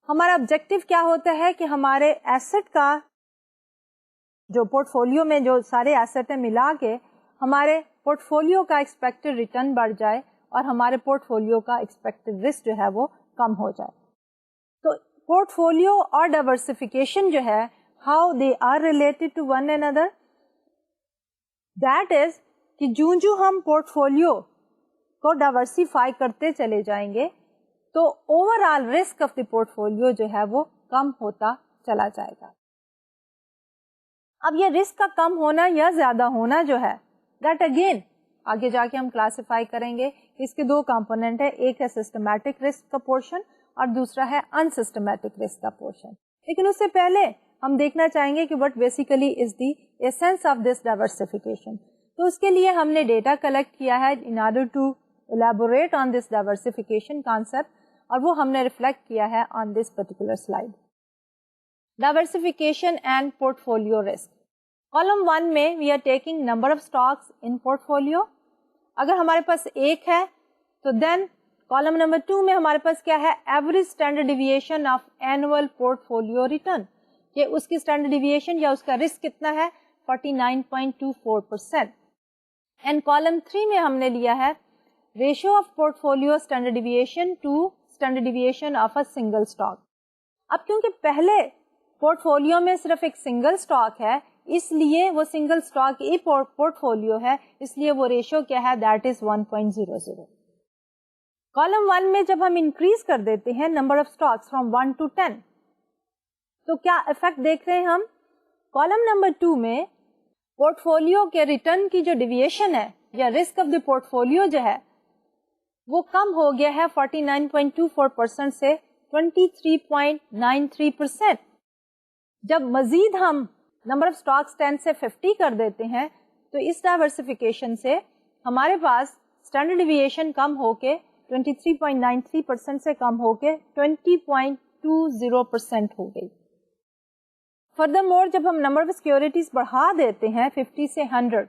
Speaker 1: ہمارا objective کیا ہوتا ہے کہ ہمارے ایسٹ کا جو پورٹ فولیو میں جو سارے ایسٹ ہیں ملا کے ہمارے پورٹ فولیو کا ایکسپیکٹڈ ریٹرن بڑھ جائے اور ہمارے پورٹ فولیو کا ایکسپیکٹڈ رسک جو ہے وہ کم ہو جائے. تو پورٹ فولیو اور ڈائیورسیفیکیشن جو ہے how they are related to one another, that is کہ جو ہم پورٹ فولیو کو ڈائیورسیفائی کرتے چلے جائیں گے تو over all risk of the portfolio جو ہے وہ کم ہوتا چلا جائے گا. اب یہ رسک کا کم ہونا یا زیادہ ہونا جو ہے دیٹ اگین آگے جا کے ہم کلاسیفائی کریں گے. اس کے دو کمپوننٹ ہے, ایک ہے سسٹمیٹک رسک کا پورشن اور دوسرا ہے انسسٹمیٹک رسک کا پورشن. لیکن اس سے پہلے ہم دیکھنا چاہیں گے کہ what basically is the essence of this diversification. تو اس کے لیے ہم نے ڈیٹا کلیکٹ کیا ہے in order to elaborate on this diversification concept, اور وہ ہم نے ریفلیکٹ کیا ہے on this particular slide. Diversification and portfolio risk. Column 1 میں we are taking number of stocks in portfolio. اگر ہمارے پاس ایک ہے تو دین کالم نمبر 2 میں ہمارے پاس کیا ہے, average standard deviation of annual port folio return, کہ اس کی اسٹینڈرڈ ڈیویشن یا اس کا رسک کتنا ہے 49.24%. اینڈ کالم 3 میں ہم نے لیا ہے ratio of portfolio standard deviation to standard deviation of a single stock. اب کیونکہ پہلے پورٹ فولیو میں صرف ایک سنگل اسٹاک ہے اس لیے وہ سنگل اسٹاک ای پورٹ فولیو ہے, اس لیے وہ ریشیو کیا ہے دیٹ از 1.00. کالم 1 میں جب ہم انکریز کر دیتے ہیں number of stocks from 1 to 10 تو کیا افیکٹ دیکھ رہے ہیں ہم. کالم نمبر 2 میں پورٹ فولیو کے ریٹرن کی جو ڈیویشن ہے یا risk of the portfolio جو ہے وہ کم ہو گیا ہے 49.24% سے 23.93%. جب مزید ہم نمبر آف اسٹاکس 10 سے 50 کر دیتے ہیں تو اس ڈائیورسیفیکیشن سے ہمارے پاس اسٹینڈرڈ ڈیویشن کم ہو کے 23.93% سے کم ہو کے 20.20% ہو گئی. فردر مور جب ہم نمبر آف سیکورٹیز بڑھا دیتے ہیں 50 سے 100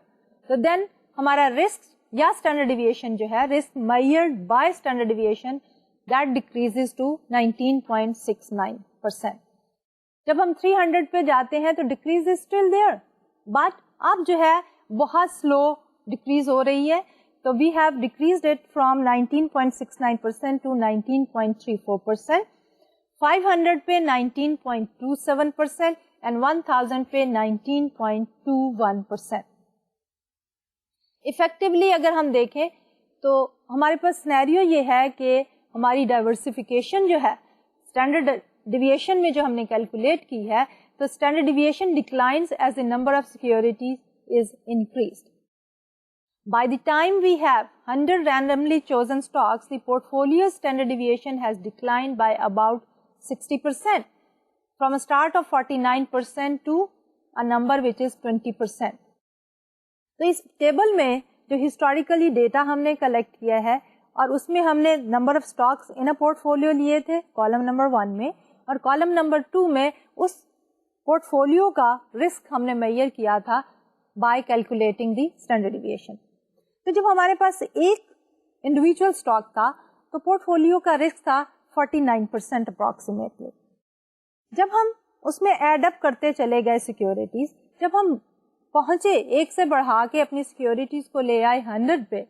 Speaker 1: تو دین ہمارا رسک یا اسٹینڈرڈ ڈیویشن جو ہے risk measured by standard deviation that decreases to 19.69%. جب ہم 300 پہ جاتے ہیں تو decrease is still there but اب جو ہے بہت سلو ڈیکریز ہو رہی ہے. تو we have decreased it from 19.69% to 19.34%. 500 پہ 19.27% اینڈ 1000 پہ 19.21%. افیکٹولی اگر ہم دیکھیں تو ہمارے پاس سینیریو یہ ہے کہ ہماری ڈائیورسفیکیشن جو ہے اسٹینڈرڈ ڈیویشن میں جو ہم نے کیلکولیٹ کی ہے تو standard deviation declines as a number of securities is increased. By the time we have 100 randomly chosen stocks, the portfolio standard deviation has declined by about 60% from a start of 49% to a number which is 20%. تو اس table میں جو historically data ہم نے collect کیا ہے اور اس میں ہم نے number of stocks in a port folio لیے تھے کالم نمبر 1 میں اور کالم نمبر 2 میں اس پورٹ فولیو کا رسک ہم نے میئر کیا تھا by calculating the standard deviation. تو جب ہمارے پاس ایک انڈیویجل اسٹاک تھا تو پورٹ فولیو کا رسک تھا 49% اپروکسیمیٹلی. جب ہم اس میں ایڈ اپ کرتے چلے گئے سیکورٹیز, جب ہم پہنچے ایک سے بڑھا کے اپنی سیکورٹیز کو لے آئے 100 پہ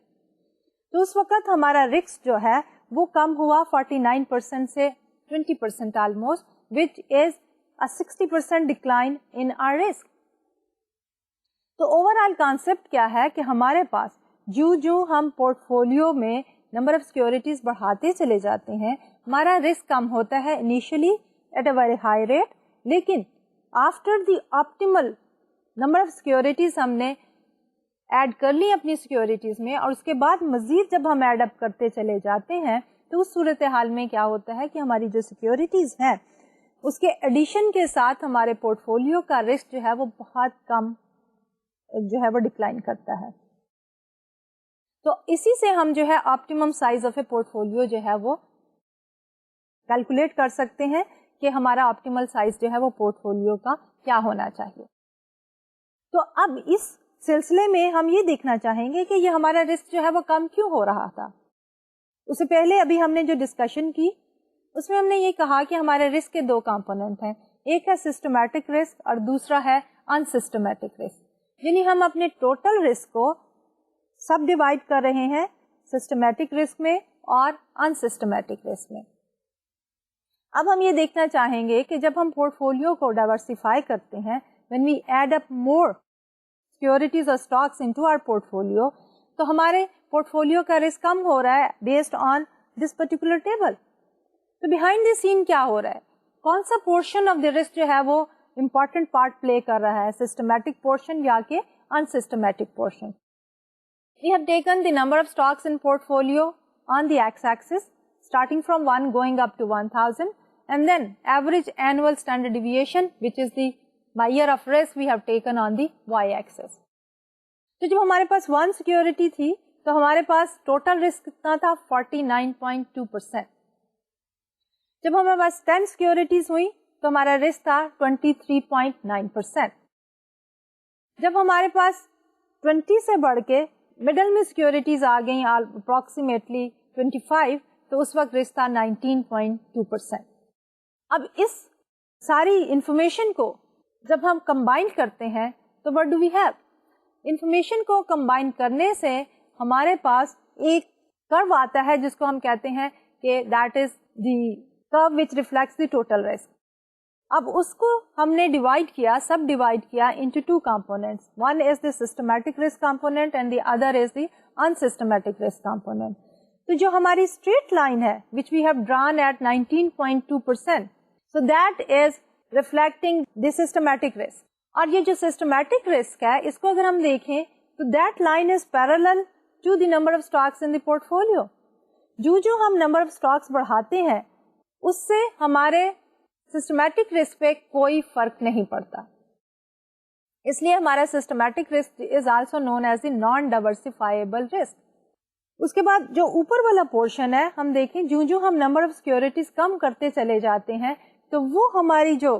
Speaker 1: تو اس وقت ہمارا رسک جو ہے وہ کم ہوا 49% سے 20% almost which is a 60% decline in our risk. تو اوور آل کانسیپٹ کیا ہے کہ ہمارے پاس جو ہم پورٹ فولیو میں نمبر آف سیکورٹیز بڑھاتے چلے جاتے ہیں ہمارا رسک کم ہوتا ہے initially at a very high rate, لیکن after the optimal number of securities ہم نے ایڈ کر لی اپنی سیکورٹیز میں اور اس کے بعد مزید جب ہم ایڈ اپ کرتے چلے جاتے ہیں تو اس صورتحال میں کیا ہوتا ہے کہ ہماری جو سیکورٹیز ہیں اس کے ایڈیشن کے ساتھ ہمارے پورٹ فولیو کا رسک جو ہے وہ بہت کم جو ہے وہ ڈکلائن کرتا ہے. تو اسی سے ہم جو ہے optimum size of a portfolio جو ہے وہ کیلکولیٹ کر سکتے ہیں کہ ہمارا آپٹیمل سائز جو ہے وہ پورٹ فولیو کا کیا ہونا چاہیے. تو اب اس سلسلے میں ہم یہ دیکھنا چاہیں گے کہ یہ ہمارا رسک جو ہے وہ کم کیوں ہو رہا تھا. اس سے پہلے ابھی ہم نے جو ڈسکشن کی اس میں ہم نے یہ کہا کہ ہمارے رسک کے 2 کمپوننٹ ہیں, ایک ہے سسٹمیٹک رسک اور دوسرا ہے انسسٹمیٹک رسک. یعنی ہم اپنے ٹوٹل رسک کو سب ڈیوائڈ کر رہے ہیں سسٹمیٹک رسک میں اور انسسٹمیٹک رسک میں. اب ہم یہ دیکھنا چاہیں گے کہ جب ہم پورٹ فولیو کو ڈائیورسیفائی کرتے ہیں when we add up more securities or stocks into our portfolio تو ہمارے پورٹ فولیو کا رسک کم ہو رہا ہے based on this particular table. تو behind the scene کیا ہو رہا ہے, کون سا portion of the risk جو ہے وہ important part play کر رہا ہے, systematic portion یا کہ unsystematic portion. We have taken the number of stocks in portfolio on the x-axis starting from 1 going up to 1000 and then average annual standard deviation which is the measure of risk we have taken on the y-axis. تو جب ہمارے پاس 1 security تھی تو ہمارے پاس total risk کتنا تھا 49.2%. جب ہمارے پاس 10 سیکورٹیز ہوئی تو ہمارا رسک تھا 23.9%. جب ہمارے پاس 20 سے بڑھ کے مڈل میں سیکورٹیز آ گئیں اپروکسیمیٹلی 25 تو اس وقت رسک تھا 19.2%. اب اس ساری انفارمیشن کو جب ہم کمبائن کرتے ہیں تو what do we have؟ Information کو کمبائن کرنے سے ہمارے پاس ایک کرو آتا ہے جس کو ہم کہتے ہیں کہ that is the curve which reflects the total risk. اب اس کو ہم نے ڈیوائڈ کیا, سب ڈیوائڈ کیا into 2 components. One is the systematic risk component and the other is the unsystematic risk component. تو جو ہماری اسٹریٹ لائن ہے which we have drawn at 19.2%, so that is reflecting the systematic risk. اور یہ جو systematic risk ہے اس کو اگر ہم دیکھیں تو that line is parallel to the number of stocks in the portfolio. جو ہم number of stocks بڑھاتے ہیں اس سے ہمارے systematic risk پہ کوئی فرق نہیں پڑتا. اس لیے ہمارا systematic risk is also known as the non-diversifiable risk. اس کے بعد جو اوپر والا پورشن ہے ہم دیکھیں جو ہم نمبر آف سیکورٹیز کم کرتے چلے جاتے ہیں تو وہ ہماری جو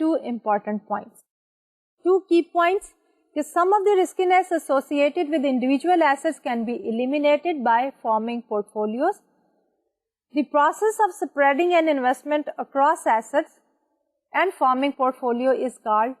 Speaker 1: 2 important points, 2 key points. Some of the riskiness associated with individual assets can be eliminated by forming portfolios. The process of spreading an investment across assets and forming portfolio is called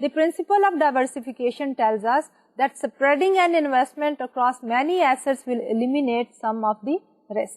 Speaker 1: The principle of diversification tells us that spreading an investment across many assets will eliminate some of the risk.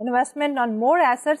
Speaker 1: investment on more assets,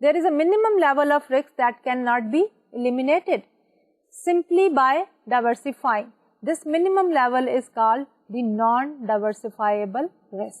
Speaker 1: there is a minimum level of risk that cannot be eliminated simply by diversifying. This minimum level is called the non-diversifiable risk.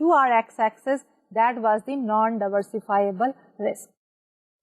Speaker 1: to our x-axis, that was the non-diversifiable risk.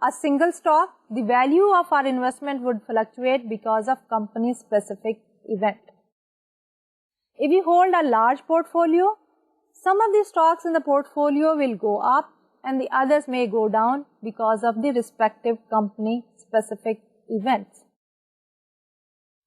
Speaker 1: a single stock, the value of our investment would fluctuate because of company specific event. If we hold a large portfolio, some of the stocks in the portfolio will go up and the others may go down because of the respective company specific events.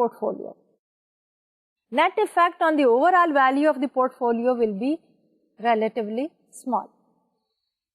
Speaker 1: portfolio. Net effect on the overall value of the portfolio will be relatively small.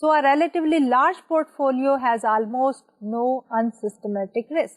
Speaker 1: So a relatively large portfolio has almost no unsystematic risk.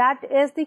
Speaker 1: that is the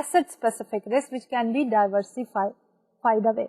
Speaker 1: asset specific risk which can be diversified away.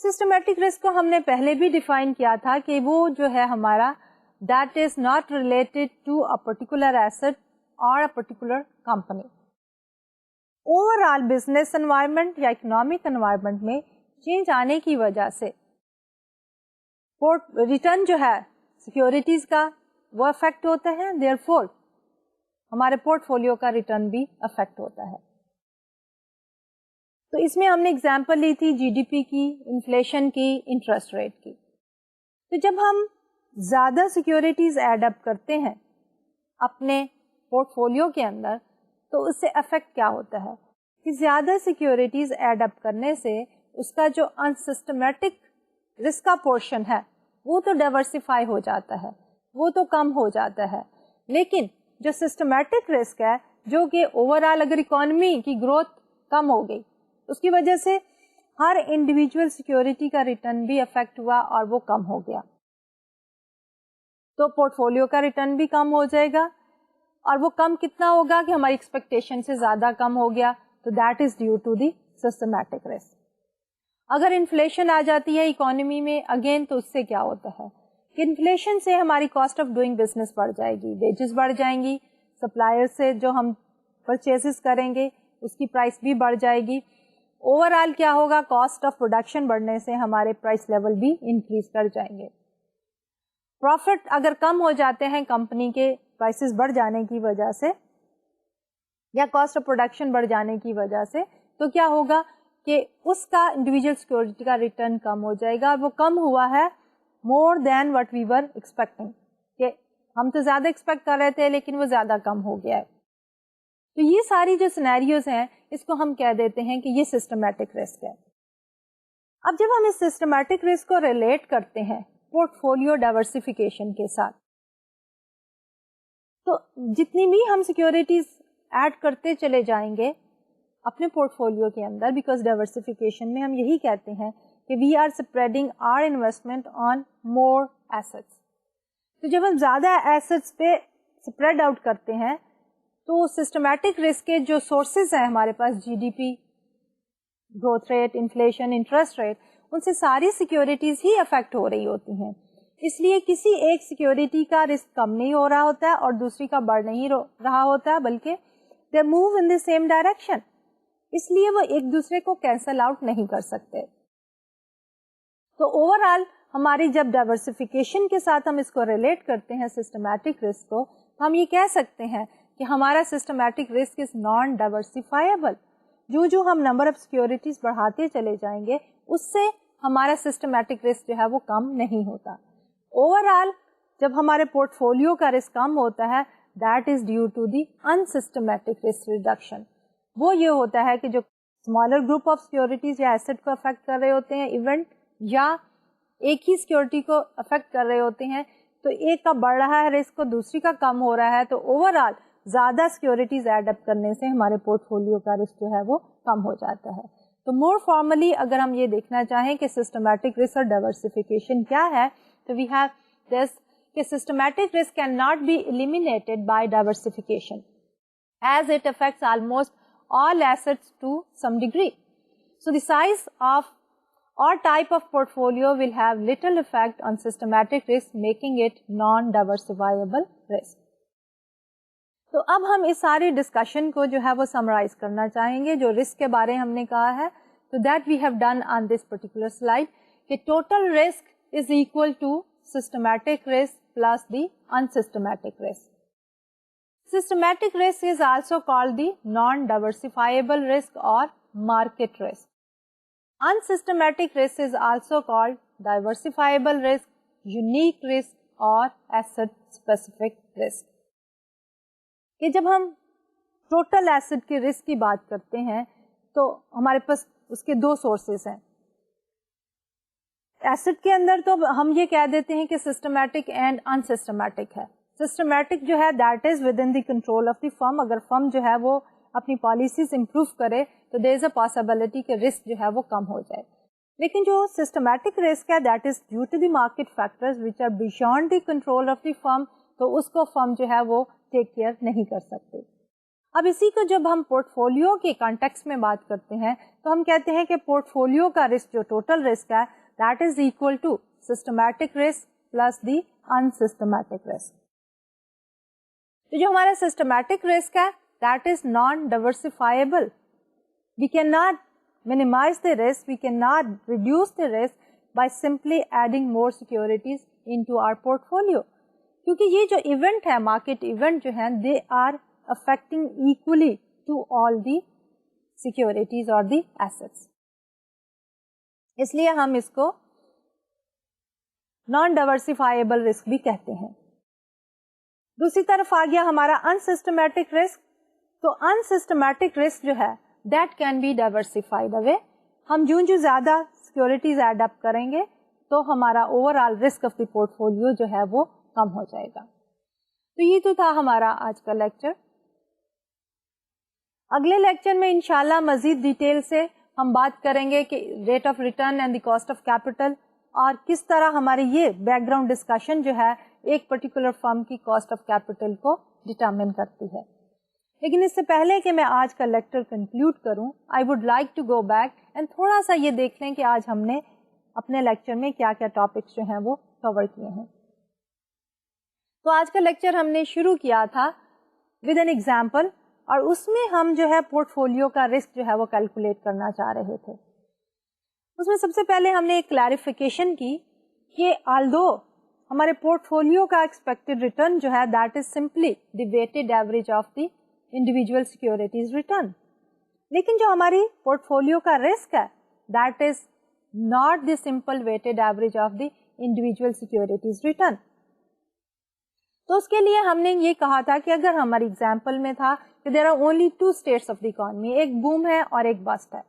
Speaker 1: Systematic risk کو ہم نے پہلے بھی define کیا تھا کہ وہ جو ہے ہمارا that is not related to a particular asset اور a particular company. Over all business environment یا اکنامک انوائرمنٹ میں چینج آنے کی وجہ سے ریٹرن جو ہے سیکیورٹیز کا وہ افیکٹ ہوتا ہے, دیئر فور ہمارے پورٹ فولیو کا ریٹرن بھی افیکٹ ہوتا ہے. تو اس میں ہم نے اگزامپل لی تھی جی ڈی پی کی, انفلیشن کی, انٹرسٹ ریٹ کی. تو جب ہم زیادہ سیکیورٹیز ایڈ اپ کرتے ہیں اپنے پورٹ فولیو کے اندر تو اس سے افیکٹ کیا ہوتا ہے کہ زیادہ سیکیورٹیز ایڈ اپ کرنے سے اس کا جو انسسٹمیٹک رسک کا پورشن ہے وہ تو ڈائیورسیفائی ہو جاتا ہے, وہ تو کم ہو جاتا ہے. لیکن جو سسٹمیٹک رسک ہے جو کہ اوور آل اگر اکانومی کی گروتھ کم ہو گئی اس کی وجہ سے ہر انڈیویجول سیکیورٹی کا ریٹرن بھی افیکٹ ہوا اور وہ کم ہو گیا, تو پورٹ فولیو کا ریٹرن بھی کم ہو جائے گا. اور وہ کم کتنا ہوگا کہ ہماری ایکسپیکٹیشن سے زیادہ کم ہو گیا, تو that is due to the systematic risk. اگر انفلیشن آ جاتی ہے اکانومی میں اگین تو اس سے کیا ہوتا ہے کہ انفلیشن سے ہماری کاسٹ آف ڈوئنگ بزنس بڑھ جائے گی, ویجز بڑھ جائیں گی, سپلائر سے جو ہم پرچیزز کریں گے اس کی پرائس بھی بڑھ جائے گی. اوور آل کیا ہوگا, کاسٹ آف پروڈکشن بڑھنے سے ہمارے پرائس لیول بھی انکریز کر جائیں گے. پروفٹ اگر کم ہو جاتے ہیں کمپنی کے پرائسز بڑھ جانے کی وجہ سے یا کاسٹ آف پروڈکشن بڑھ جانے کی وجہ سے, تو کیا ہوگا کہ اس کا انڈیویجل سیکورٹی کا ریٹرن کم ہو جائے گا. وہ کم ہوا ہے مور then what we were expecting, کہ ہم تو زیادہ ایکسپیکٹ کر رہے تھے لیکن وہ زیادہ کم ہو گیا ہے. تو یہ ساری جو سینیریوز ہیں اس کو ہم کہہ دیتے ہیں کہ یہ سسٹمیٹک رسک ہے. اب جب ہم اس سسٹمیٹک رسک کو ریلیٹ کرتے ہیں پورٹ فولیو ڈائیورسیفیکیشن کے ساتھ, تو جتنی بھی ہم سیکیورٹیز ایڈ کرتے چلے جائیں گے اپنے پورٹ فولیو کے اندر, بیکاز ڈائیورسیفیکیشن میں ہم یہی کہتے ہیں کہ we are spreading our investment on more assets. تو جب ہم زیادہ ایسٹس پہ اسپریڈ آؤٹ کرتے ہیں تو سسٹمیٹک رسک کے جو سورسز ہیں ہمارے پاس, G D P growth rate, inflation, interest rate, ان سے ساری سیکیورٹیز ہی افیکٹ ہو رہی ہوتی ہیں. اس لیے کسی ایک سیکیورٹی کا رسک کم نہیں ہو رہا ہوتا ہے اور دوسری کا بڑھ نہیں رہا ہوتا ہے, بلکہ they move in the same direction. اس لیے وہ ایک دوسرے کو کینسل آؤٹ نہیں کر سکتے. تو اوور آل ہماری جب ڈائیورسیفیکیشن کے ساتھ ہم اس کو ریلیٹ کرتے ہیں سسٹمیٹک رسک کو, ہم یہ کہہ سکتے ہیں کہ ہمارا سسٹمیٹک رسک از نان ڈائیورسیفائبل. جو ہم نمبر آف سیکیورٹیز بڑھاتے چلے جائیں گے اس سے ہمارا سسٹمیٹک رسک جو ہے وہ کم نہیں ہوتا. اوور آل جب ہمارے پورٹ فولیو کا رسک کم ہوتا ہے that is due to the unsystematic risk reduction. وہ یہ ہوتا ہے کہ جو اسمالر گروپ آف سیکیورٹیز یا ایسٹ کو افیکٹ کر رہے ہوتے ہیں ایونٹ, یا ایک ہی سیکیورٹی کو افیکٹ کر رہے ہوتے ہیں, تو ایک کا بڑھ رہا ہے رسک, دوسری کا کم ہو رہا ہے, تو اوور آل زیادہ سیکیورٹیز ایڈ اپ کرنے سے ہمارے پورٹ فولیو کا رسک جو ہے وہ کم ہو جاتا ہے. تو مور فارملی اگر ہم یہ دیکھنا چاہیں کہ سسٹمیٹک رسک اور ڈائیورسیفیکیشن کیا ہے, تو وی ہیو دس کہ systematic risk can not be eliminated by diversification as it affects almost all assets to some degree. So the size of or type of portfolio will have little effect on systematic risk, making it non-diversifiable risk. تو اب ہم اس سارے discussion کو جو ہے وہ summarize کرنا چاہیں گے. جو رسک کے بارے ہم نے کہا ہے, تو that we have done on this particular slide, کہ total risk is equal to systematic risk plus the unsystematic risk. Systematic risk is also called the non-diversifiable risk or market risk. Unsystematic risk is also called diversifiable risk, unique risk or asset specific risk. کہ جب ہم total asset کے risk کی بات کرتے ہیں تو ہمارے پاس اس کے دو سورسز ہیں. ایسٹ کے اندر تو ہم یہ کہہ دیتے ہیں کہ سسٹمیٹک اینڈ انسسٹمیٹک ہے. سسٹمیٹک جو ہے that is within the control of the firm. اگر فرم جو ہے وہ اپنی پالیسیز امپروو کرے تو دیر از اے پاسبلٹی کہ رسک جو ہے وہ کم ہو جائے. لیکن جو سسٹمیٹک رسک ہے that is due to the market factors which are beyond the control of the firm, تو اس کو فرم جو ہے وہ ٹیک کیئر نہیں کر سکتے. اب اسی کو جب ہم پورٹفولیو کے کانٹیکس میں بات کرتے ہیں تو ہم کہتے ہیں کہ پورٹفولیو کا رسک جو ٹوٹل رسک ہے that is equal to systematic risk plus the unsystematic risk. تو جو ہمارا سسٹمیٹک رسک ہے that is non diversifiable. We can not minimize the risk, we cannot reduce the risk by simply adding more securities into our portfolio. کیونکہ یہ جو event ہے market event جو ہیں they are affecting equally to all the securities or the assets. اس لیے ہم اس کو naan ڈائیورسفائبل risk بھی کہتے ہیں. دوسری طرف آ گیا ہمارا انسسٹمیٹک رسک. تو انسسٹمیٹک رسک جو ہے that can be diversified away. ہم جو زیادہ سیکورٹیز ایڈ اپ کریں گے تو ہمارا over all risk of the portfolio جو ہے وہ کم ہو جائے گا. تو یہ تو تھا ہمارا آج کا لیکچر. اگلے لیکچر میں انشاءاللہ مزید ڈیٹیل سے ہم بات کریں گے کہ rate of return and the cost of capital اور کس طرح ہماری یہ بیک گراؤنڈ ڈسکشن جو ہے ایک پرٹیکولر فرم کی کاسٹ آف کیپٹل کو ڈٹرمن کرتی ہے. لیکن اس سے پہلے کہ میں آج کا لیکچر کنکلوڈ کروں I would like to go back and تھوڑا سا یہ دیکھ لیں کہ آج ہم نے اپنے لیکچر میں کیا کیا ٹاپکس جو ہیں وہ کور کیے ہیں. تو آج کا لیکچر ہم نے شروع کیا تھا ود این ایگزامپل اور اس میں ہم جو ہے پورٹ فولیو کا رسک جو ہے وہ کیلکولیٹ کرنا چاہ رہے تھے. اس میں سب سے پہلے ہم نے ایک کلیریفیکیشن کی کہ آلدو ہمارے پورٹ فولیو کا ایکسپیکٹڈ ریٹرن جو ہے that is simply the weighted average of the individual securities return. لیکن جو ہماری پورٹ فولیو کا رسک ہے that is not the simple weighted average of the individual securities return. تو اس کے لیے ہم نے یہ کہا تھا کہ اگر ہماری ایگزامپل میں تھا کہ there are only two states of the economy, ایک بوم ہے اور ایک بسٹ ہے,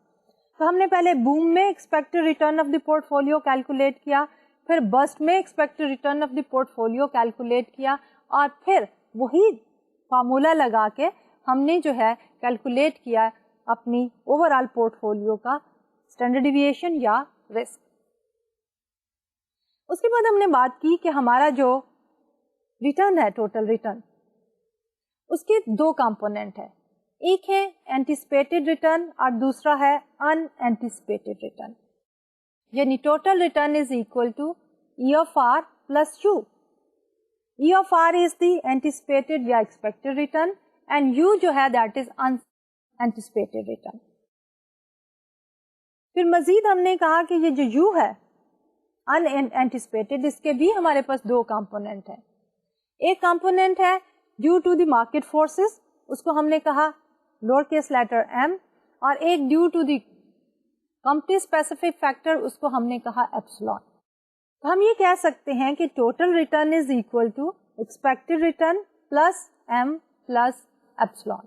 Speaker 1: تو ہم نے پہلے بوم میں expected return of the port folio calculate کیا, پھر بسٹ میں expected return of the port folio calculate کیا اور پھر وہی فارمولا لگا کے ہم نے جو ہے کیلکولیٹ کیا اپنی اوور آل پورٹ فولیو کا اسٹینڈرڈ ڈیویشن یا رسک. اس کے بعد ہم نے بات کی کہ ہمارا جو ریٹرن ہے ٹوٹل ریٹرن اس کے دو کمپوننٹ ہے, ایک ہے اینٹیسپیٹڈ ریٹرن اور دوسرا ہے ان اینٹیسپیٹڈ ریٹرن. یعنی total return is equal to E of R plus U. E of R is the anticipated یا ایکسپیکٹڈ ریٹرن and U جو ہے that is unanticipated return. پھر مزید ہم نے کہا کہ یہ جو U ہے unanticipated اس کے بھی ہمارے پاس دو کمپوننٹ ہیں. ایک کمپوننٹ ہے due to the market forces, اس کو ہم نے کہا لوور کیس لیٹر M, اور ایک due to the company specific factor اس کو ہم نے کہا ایپسلون. تو ہم یہ کہہ سکتے ہیں کہ total return is equal to expected return plus M plus epsilon.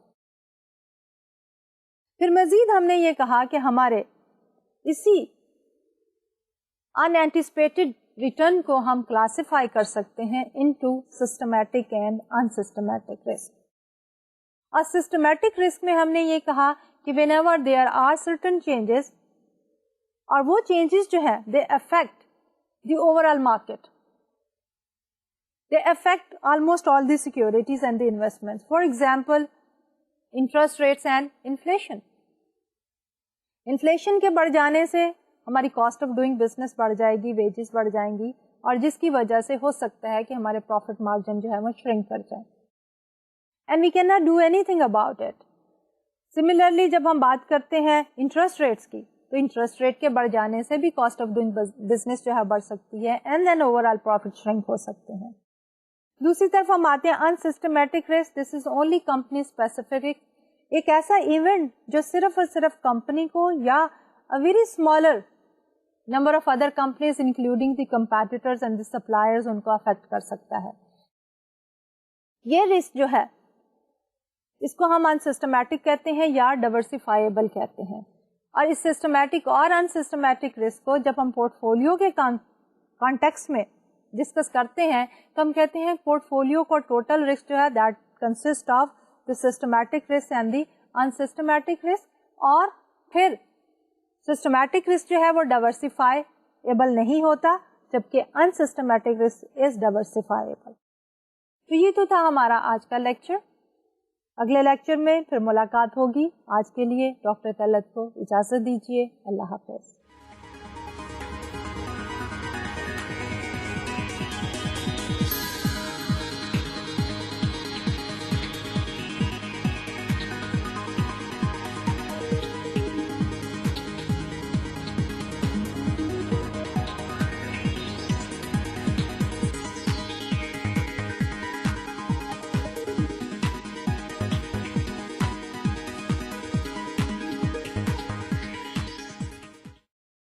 Speaker 1: پھر مزید ہم نے یہ کہا کہ ہمارے اسی ان اینٹیسپیٹڈ ریٹرن کو ہم کلاسیفائی کر سکتے ہیں into systematic and unsystematic risk. اور سسٹمیٹک رسک میں ہم نے یہ کہا کہ whenever there are certain changes, اور وہ چینجز جو ہے they affect the over all market, they affect almost all the securities and the investments. For example, interest rates and inflation. Inflation کے بڑھ جانے سے ہماری cost of doing business بڑھ جائے گی, wages بڑھ جائیں گی, اور جس کی وجہ سے ہو سکتا ہے کہ ہمارے profit margin جو ہے وہ shrink کر جائے. And we cannot do anything about it. Similarly, جب ہم بات کرتے ہیں interest rates کی, تو interest rate کے بڑھ جانے سے بھی cost of doing business جو ہے بڑھ سکتی ہے, and then overall profit shrink ہو سکتے ہیں. دوسری طرف ہم آتے ہیں unsystematic risk. This is only company specific, ایک ایسا ایونٹ جو صرف اور صرف کمپنی کو یا very smaller number of other companies including the competitors and the suppliers ان کو افیکٹ کر سکتا ہے. یہ رسک جو ہے اس کو ہم انسسٹمیٹک کہتے ہیں یا ڈائیورسفائبل کہتے ہیں. اور اس سسٹمیٹک اور انسسٹمیٹک رسک کو جب ہم پورٹ فولیو کے کانٹیکس میں ڈسکس کرتے ہیں تو ہم کہتے ہیں پورٹ فولیو کو ٹوٹل رسک جو ہے that consist of the systematic risk and the unsystematic risk. اور پھر سسٹمیٹک رسک جو ہے وہ ڈائیورسفائبل نہیں ہوتا, جبکہ انسسٹمیٹک رسک از ڈائیورسفائبل. تو یہ تو تھا ہمارا آج کا لیکچر. اگلے لیکچر میں پھر ملاقات ہوگی. آج کے لیے ڈاکٹر طلعت کو اجازت دیجیے. اللہ حافظ.